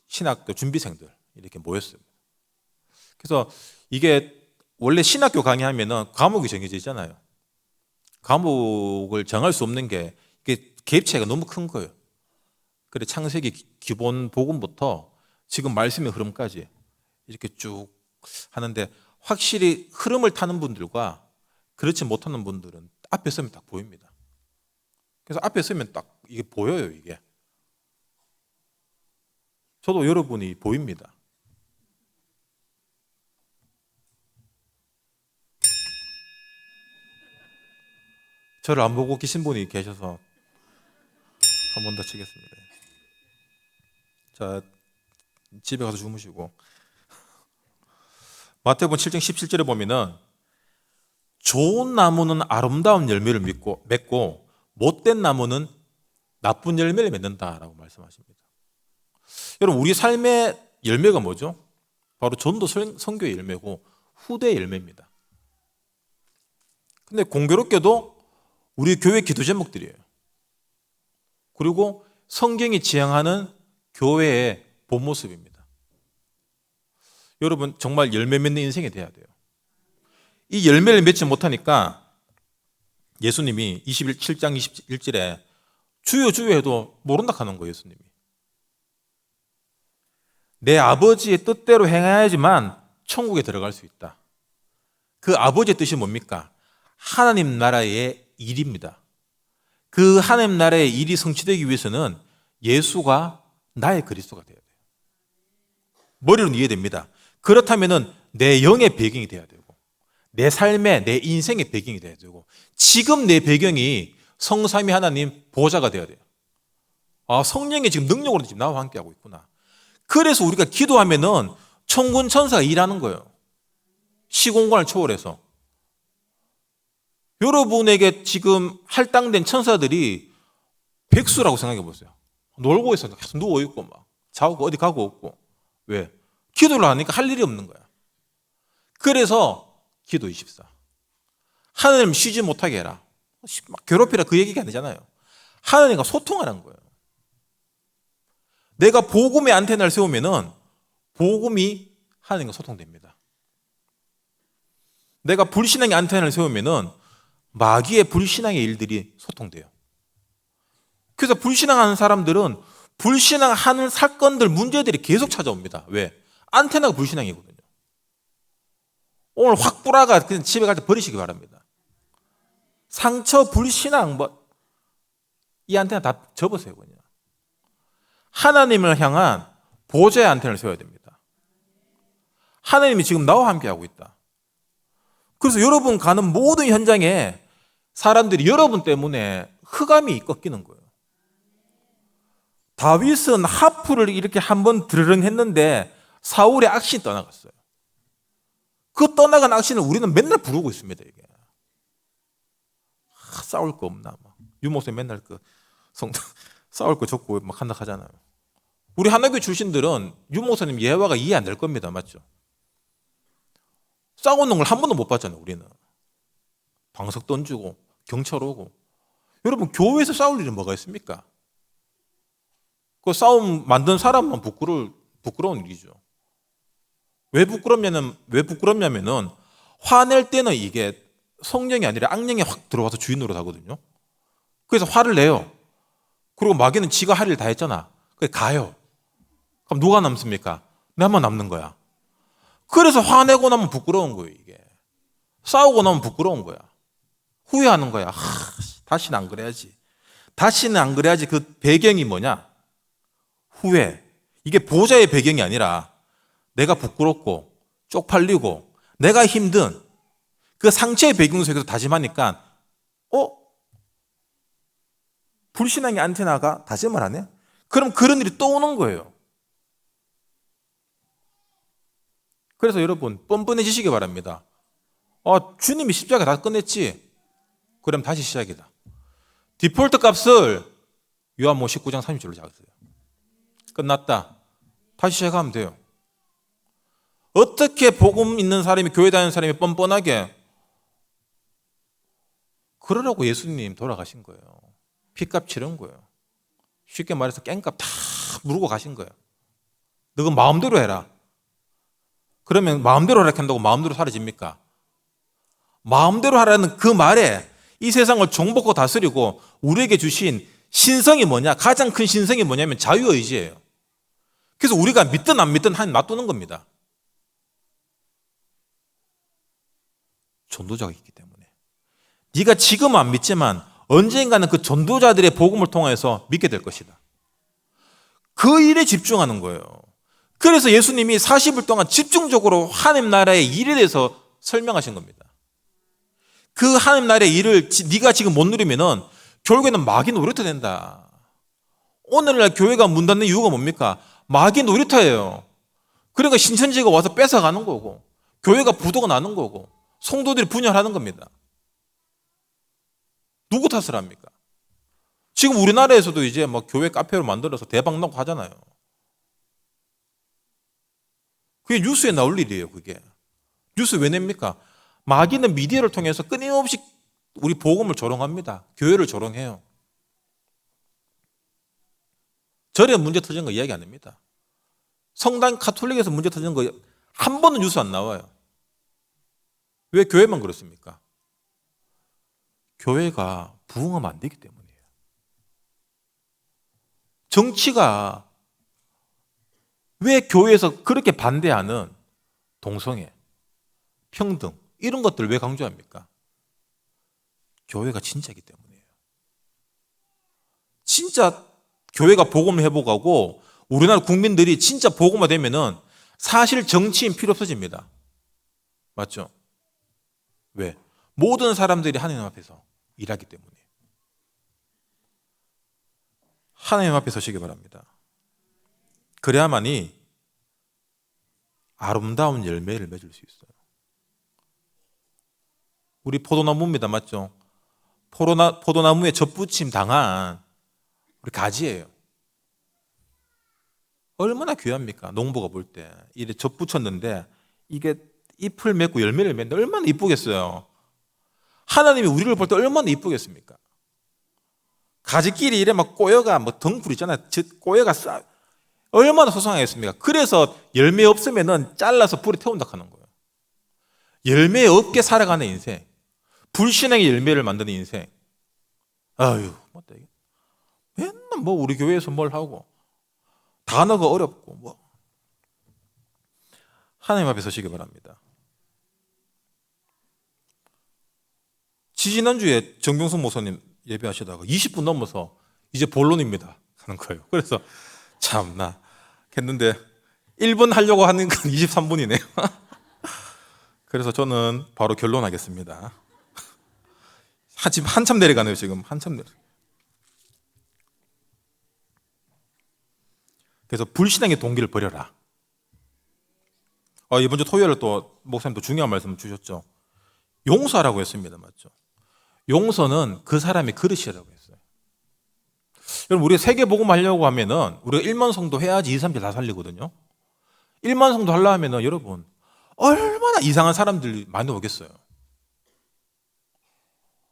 신학교 준비생들 이렇게 모였습니다. 그래서 이게 원래 신학교 강의하면은 과목이 정해져 있잖아요. 과목을 정할 수 없는 게 이게 갭차이가 너무 큰 거예요. 그래 창세기 기본 복음부터 지금 말씀의 흐름까지 이렇게 쭉 하는데 확실히 흐름을 타는 분들과 그렇지 못하는 분들은 앞에 서면 딱 보입니다. 그래서 앞에 서면 딱 이게 보여요, 이게. 저도 여러분이 보입니다. 저를 안 보고 계신 분이 계셔서 한 번 더 치겠습니다. 자, 집에 가서 주무시고. 마태복음 7장 17절에 보면은 좋은 나무는 아름다운 열매를 맺고 못된 나무는 나쁜 열매를 맺는다라고 말씀하십니다. 여러분 우리 삶의 열매가 뭐죠? 바로 전도 선교의 열매고 후대의 열매입니다. 근데 공교롭게도 우리 교회 기도 제목들이에요. 그리고 성경이 지향하는 교회의 본 모습입니다. 여러분 정말 열매 맺는 인생이 돼야 돼요. 이 열매를 맺지 못하니까 예수님이 27장 21절에 주여 주여 해도 모른다 하는 거예요. 예수님이 내 아버지의 뜻대로 행해야지만 천국에 들어갈 수 있다. 그 아버지의 뜻이 뭡니까? 하나님 나라의 일입니다. 그 하나님 나라의 일이 성취되기 위해서는 예수가 나의 그리스도가 되어야 돼요. 머리로는 이해됩니다. 그렇다면 내 영의 배경이 돼야 되고 내 삶의 내 인생의 배경이 돼야 되고 지금 내 배경이 성삼위 하나님 보좌가 돼야 돼요. 성령이 지금 능력으로 지금 나와 함께하고 있구나. 그래서 우리가 기도하면은 천군 천사가 일하는 거예요. 시공간을 초월해서. 여러분에게 지금 할당된 천사들이 백수라고 생각해 보세요. 놀고 있어요. 계속 누워있고 막 자고 어디 가고 없고. 왜? 기도를 하니까 할 일이 없는 거야. 그래서 기도 24. 하나님 쉬지 못하게 해라. 막 괴롭히라 그 얘기가 아니잖아요. 하나님과 소통하라는 거예요. 내가 복음의 안테나를 세우면은 복음이 하나님과 소통됩니다. 내가 불신앙의 안테나를 세우면은 마귀의 불신앙의 일들이 소통돼요. 그래서 불신앙하는 사람들은 불신앙하는 사건들, 문제들이 계속 찾아옵니다. 왜? 안테나가 불신앙이거든요. 오늘 확 뿌라가 그냥 집에 갈 때 버리시기 바랍니다. 상처, 불신앙, 이 안테나 다 접으세요, 그냥. 하나님을 향한 보좌의 안테나를 세워야 됩니다. 하나님이 지금 나와 함께하고 있다. 그래서 여러분 가는 모든 현장에 사람들이 여러분 때문에 흑암이 꺾이는 거예요. 다윗은 하프를 이렇게 한번 드르릉 했는데 사울의 악신이 떠나갔어요. 그 떠나간 악신을 우리는 맨날 부르고 있습니다. 이게 싸울 거 없나? 유목사님 맨날 싸울 거 적고 막 한다 하잖아요. 우리 하나교회 출신들은 유 목사님 예화가 이해 안 될 겁니다. 맞죠? 싸우는 걸 한 번도 못 봤잖아요. 우리는 방석 던지고 경찰 오고. 여러분 교회에서 싸울 일이 뭐가 있습니까? 그 싸움 만든 사람만 부끄러운 일이죠. 왜 부끄럽냐면은 화낼 때는 이게 성령이 아니라 악령이 확 들어와서 주인 노릇 하거든요. 그래서 화를 내요. 그리고 마귀는 지가 할 일 다 했잖아. 그래 가요. 그럼 누가 남습니까? 나만 남는 거야. 그래서 화내고 나면 부끄러운 거예요. 이게 싸우고 나면 부끄러운 거야. 후회하는 거야. 다시는 안 그래야지. 다시는 안 그래야지. 그 배경이 뭐냐? 후회. 이게 보호자의 배경이 아니라 내가 부끄럽고 쪽팔리고 내가 힘든 그 상처의 배경 속에서 다짐하니까 불신앙의 안테나가 다짐을 하네? 그럼 그런 일이 또 오는 거예요. 그래서 여러분 뻔뻔해지시기 바랍니다. 주님이 십자가 다 끝냈지? 그럼 다시 시작이다. 디폴트 값을 요한복음 19장 30절로 잡았어요. 끝났다. 다시 시작하면 돼요. 어떻게 복음 있는 사람이, 교회 다니는 사람이 뻔뻔하게 그러라고 예수님 돌아가신 거예요. 피값 치른 거예요. 쉽게 말해서 깽값 다 물고 가신 거예요. 너가 마음대로 해라. 그러면 마음대로 하라 한다고 마음대로 사라집니까? 마음대로 하라는 그 말에 이 세상을 종복하고 다스리고 우리에게 주신 신성이 뭐냐? 가장 큰 신성이 뭐냐면 자유의지예요. 그래서 우리가 믿든 안 믿든 한 놔두는 겁니다. 전도자가 있기 때문에. 네가 지금은 안 믿지만 언젠가는 그 전도자들의 복음을 통해서 믿게 될 것이다. 그 일에 집중하는 거예요. 그래서 예수님이 40일 동안 집중적으로 하나님 나라의 일에 대해서 설명하신 겁니다. 그 하나님 나라의 일을 네가 지금 못 누리면은 결국에는 마귀 놀이터 된다. 오늘날 교회가 문 닫는 이유가 뭡니까? 마귀 놀이터예요. 그러니까 신천지가 와서 뺏어가는 거고 교회가 부도가 나는 거고 성도들이 분열하는 겁니다. 누구 탓을 합니까? 지금 우리나라에서도 이제 막 교회 카페를 만들어서 대박 나고 하잖아요. 그게 뉴스에 나올 일이에요. 그게 뉴스 왜 냅니까? 마귀는 미디어를 통해서 끊임없이 우리 복음을 조롱합니다. 교회를 조롱해요. 절에 문제 터진 거 이야기 안 합니다. 성당 카톨릭에서 문제 터진 거 한 번은 뉴스 안 나와요. 왜 교회만 그렇습니까? 교회가 부흥하면 안 되기 때문이에요. 정치가 왜 교회에서 그렇게 반대하는 동성애, 평등 이런 것들을 왜 강조합니까? 교회가 진짜이기 때문이에요. 진짜 교회가 복음을 회복하고 우리나라 국민들이 진짜 복음화 되면은 사실 정치인 필요 없어집니다. 맞죠? 왜? 모든 사람들이 하나님 앞에서 일하기 때문에. 하나님 앞에 서시기 바랍니다. 그래야만이 아름다운 열매를 맺을 수 있어요. 우리 포도나무입니다. 맞죠? 포도나무에 젖붙임 당한 우리 가지예요. 얼마나 귀합니까? 농부가 볼 때 이래 젖붙였는데 이게 잎을 맺고 열매를 맺는데 얼마나 이쁘겠어요. 하나님이 우리를 볼 때 얼마나 이쁘겠습니까? 가지끼리 이래 막 꼬여가 뭐 덩굴 있잖아요. 꼬여가 얼마나 소중하겠습니까? 그래서 열매 없으면은 잘라서 불에 태운다 하는 거예요. 열매 없게 살아가는 인생, 불신앙의 열매를 만드는 인생. 아유, 뭐다 이게? 맨날 뭐 우리 교회에서 뭘 하고 단어가 어렵고 뭐. 하나님 앞에 서시기 바랍니다. 지지난주에 정경수 목사님 예배하시다가 20분 넘어서 이제 본론입니다 하는 거예요. 그래서 참나 했는데 1분 하려고 하는 건 23분이네요. 그래서 저는 바로 결론하겠습니다. 지금 한참 내려가네요. 지금 한참 내려. 그래서 불신앙의 동기를 버려라. 이번 주 토요일에 또 목사님도 중요한 말씀을 주셨죠. 용서하라고 했습니다. 맞죠? 용서는 그 사람의 그릇이라고 했어요. 여러분 우리가 세계 복음 하려고 하면은 우리가 1만 성도 해야지 2, 3주 다 살리거든요. 1만 성도 하려 하면은 여러분 얼마나 이상한 사람들이 많이 오겠어요.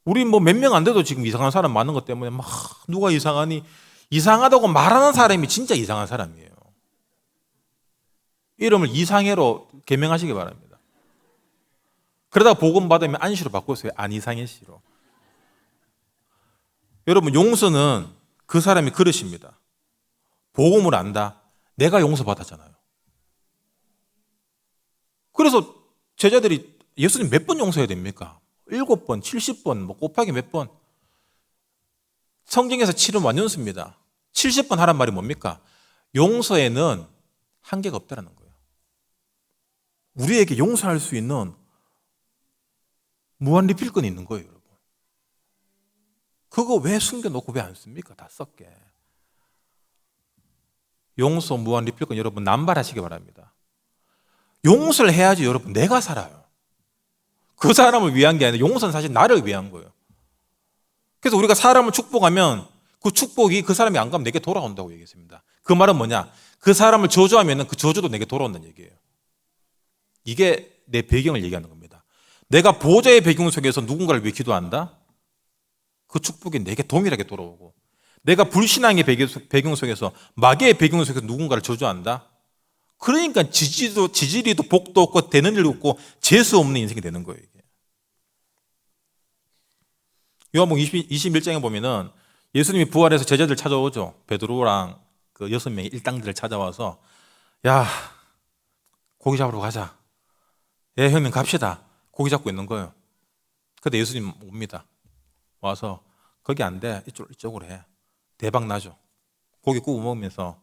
우리 뭐 몇 명 안 돼도 지금 이상한 사람 많은 것 때문에 막 누가 이상하니 이상하다고 말하는 사람이 진짜 이상한 사람이에요. 이름을 이상해로 개명하시기 바랍니다. 그러다가 복음 받으면 안시로 바꾸세요. 안이상해 씨로. 여러분 용서는 그 사람이 그릇입니다. 복음을 안다. 내가 용서받았잖아요. 그래서 제자들이 예수님 몇 번 용서해야 됩니까? 7번, 70번, 뭐 곱하기 몇 번? 성경에서 7은 완전수입니다. 70번 하란 말이 뭡니까? 용서에는 한계가 없다는 거예요. 우리에게 용서할 수 있는 무한 리필권이 있는 거예요, 여러분. 그거 왜 숨겨놓고 왜 안 씁니까? 다 썼게. 용서 무한 리필권 여러분 남발하시기 바랍니다. 용서를 해야지 여러분 내가 살아요. 그 사람을 위한 게 아니라 용서는 사실 나를 위한 거예요. 그래서 우리가 사람을 축복하면 그 축복이 그 사람이 안 가면 내게 돌아온다고 얘기했습니다. 그 말은 뭐냐? 그 사람을 저주하면 그 저주도 내게 돌아온다는 얘기예요. 이게 내 배경을 얘기하는 겁니다. 내가 보호자의 배경 속에서 누군가를 위해 기도한다? 그 축복이 내게 동일하게 돌아오고, 내가 불신앙의 배경 속에서 마귀의 배경 속에서 누군가를 저주한다? 그러니까 지지리도 복도 없고 되는 일도 없고 재수 없는 인생이 되는 거예요. 이게. 요한복음 21장에 보면은 예수님이 부활해서 제자들 찾아오죠. 베드로랑 그 6명의 일당들을 찾아와서 야 고기 잡으러 가자. 예 형님 갑시다. 고기 잡고 있는 거예요. 근데 예수님 옵니다. 와서 거기 안 돼. 이쪽으로 해. 대박 나죠. 고기 구워 먹으면서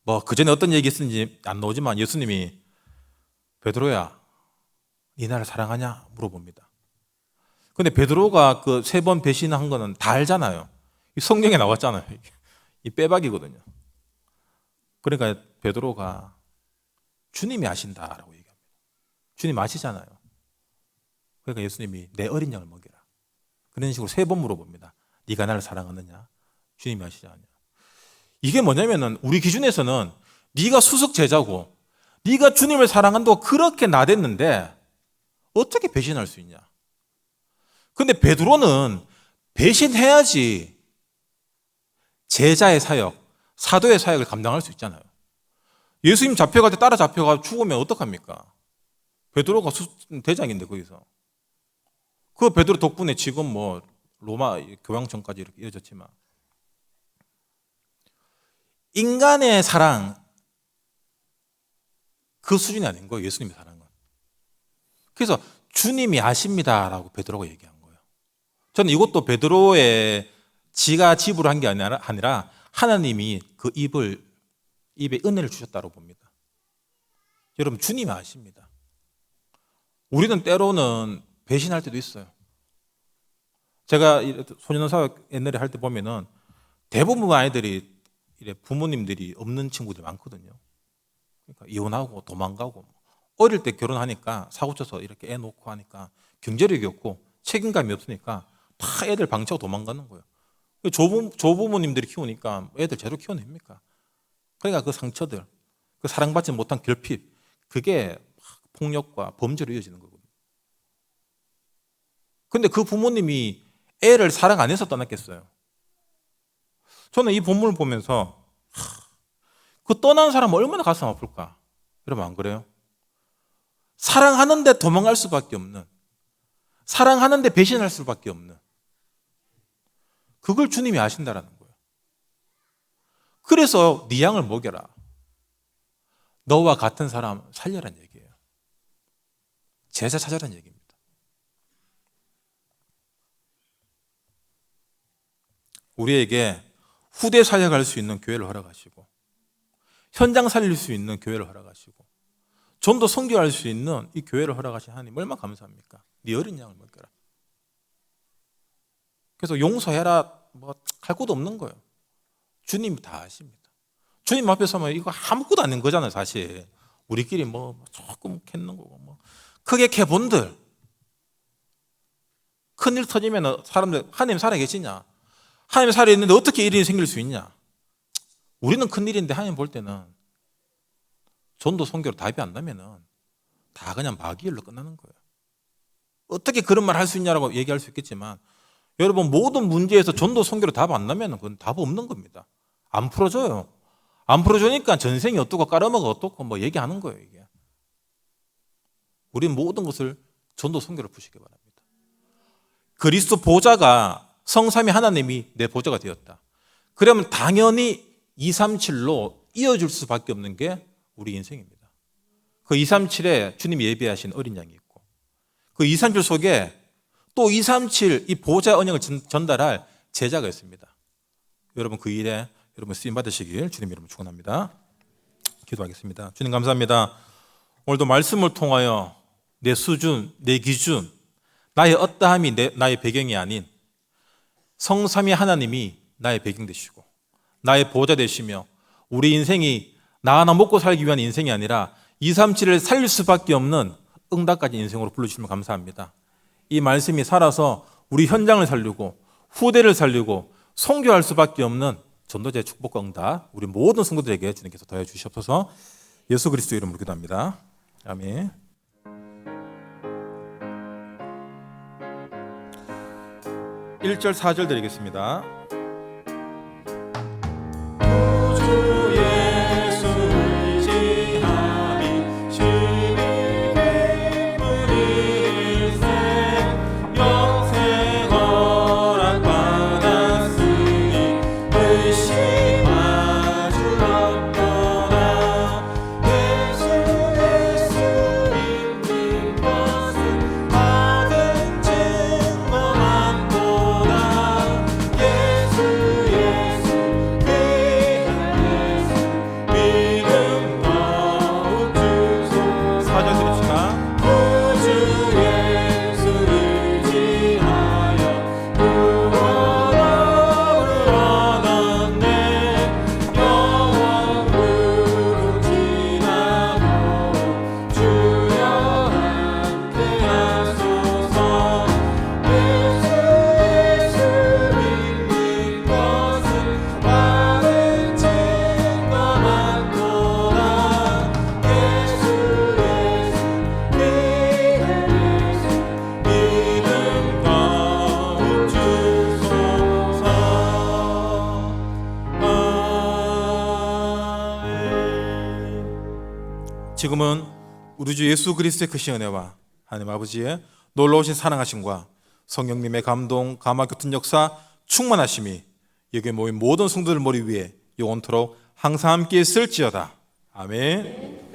뭐 그전에 어떤 얘기 했는지 안 나오지만 예수님이 베드로야 네 나를 사랑하냐 물어봅니다. 근데 베드로가 그 3번 배신한 거는 다 알잖아요. 이 성경에 나왔잖아요. 이 빼박이거든요. 그러니까 베드로가 주님이 아신다라고 얘기합니다. 주님 아시잖아요. 그러니까 예수님이 내 어린 양을 먹여라. 그런 식으로 3번 물어봅니다. 네가 나를 사랑하느냐? 주님이 아시지 않냐? 이게 뭐냐면은 우리 기준에서는 네가 수석 제자고 네가 주님을 사랑한다고 그렇게 나댔는데 어떻게 배신할 수 있냐? 근데 베드로는 배신해야지 제자의 사역, 사도의 사역을 감당할 수 있잖아요. 예수님 잡혀갈 때 따라 잡혀가 죽으면 어떡합니까? 베드로가 대장인데 거기서. 그 베드로 덕분에 지금 뭐 로마 교황청까지 이렇게 이어졌지만 인간의 사랑 그 수준이 아닌 거예요. 예수님의 사랑은. 그래서 주님이 아십니다라고 베드로가 얘기한 거예요. 저는 이것도 베드로의 지가 집으로 한 게 아니라 하나님이 그 입에 은혜를 주셨다고 봅니다. 여러분 주님이 아십니다. 우리는 때로는 배신할 때도 있어요. 제가 소년원 사역 옛날에 할 때 보면은 대부분 아이들이 부모님들이 없는 친구들이 많거든요. 그러니까 이혼하고 도망가고 어릴 때 결혼하니까 사고쳐서 이렇게 애 놓고 하니까 경제력이 없고 책임감이 없으니까 다 애들 방치하고 도망가는 거예요. 조부모님들이 키우니까 애들 제대로 키워냅니까? 그러니까 그 상처들, 그 사랑받지 못한 결핍, 그게 폭력과 범죄로 이어지는 거거든요. 근데 그 부모님이 애를 사랑 안 해서 떠났겠어요? 저는 이 본문을 보면서 그 떠난 사람 얼마나 가슴 아플까? 여러분 안 그래요? 사랑하는데 도망갈 수밖에 없는, 사랑하는데 배신할 수밖에 없는, 그걸 주님이 아신다라는 거예요. 그래서 네 양을 먹여라. 너와 같은 사람 살려란 얘기예요. 제자 찾아란 얘기입니다. 우리에게 후대 사역할 수 있는 교회를 허락하시고 현장 살릴 수 있는 교회를 허락하시고 전도 선교할 수 있는 이 교회를 허락하신 하나님 얼마나 감사합니까? 네 어린 양을 먹여라. 그래서 용서해라 뭐 할 것도 없는 거예요. 주님이 다 아십니다. 주님 앞에 서면 이거 아무것도 아닌 거잖아요. 사실 우리끼리 뭐 조금 캤는 거고 뭐 크게 캐본들 큰일 터지면 사람들 하나님 살아계시냐? 하나님의 살이 있는데 어떻게 이런 일이 생길 수 있냐? 우리는 큰일인데 하나님 볼 때는 전도 선교로 답이 안 나면은 다 그냥 마귀일로 끝나는 거예요. 어떻게 그런 말 할 수 있냐라고 얘기할 수 있겠지만 여러분, 모든 문제에서 전도 선교로 답 안 나면 그건 답 없는 겁니다. 안 풀어줘요. 안 풀어주니까 전생이 어떻고 까르마가 어떻고 뭐 얘기하는 거예요. 이게. 우리는 모든 것을 전도 선교로 푸시기 바랍니다. 그리스도 보좌가 성삼위 하나님이 내 보좌가 되었다. 그러면 당연히 237로 이어질 수밖에 없는 게 우리 인생입니다. 그 237에 주님이 예비하신 어린 양이 있고 그 237 속에 또 237 이 보좌 언약을 전달할 제자가 있습니다. 여러분 그 일에 여러분 쓰임 받으시길 주님 이름으로 축원합니다. 기도하겠습니다. 주님 감사합니다. 오늘도 말씀을 통하여 내 수준, 내 기준, 나의 어떠함이 나의 배경이 아닌 성삼위 하나님이 나의 배경 되시고 나의 보좌 되시며 우리 인생이 나 하나 먹고 살기 위한 인생이 아니라 237을 살릴 수밖에 없는 응답까지 인생으로 불러주시면 감사합니다. 이 말씀이 살아서 우리 현장을 살리고 후대를 살리고 선교할 수밖에 없는 전도자의 축복과 응답 우리 모든 성도들에게 주님께서 더해 주시옵소서. 예수 그리스도 이름으로 기도합니다. 아멘. 1절 4절 드리겠습니다. 지금은 우리 주 예수 그리스도의 크신 은혜와 하나님 아버지의 놀라우신 사랑하심과 성령님의 감동, 감화, 교통 역사, 충만하심이 여기에 모인 모든 성도들 머리 위에 영원토록 항상 함께 있을지어다. 아멘.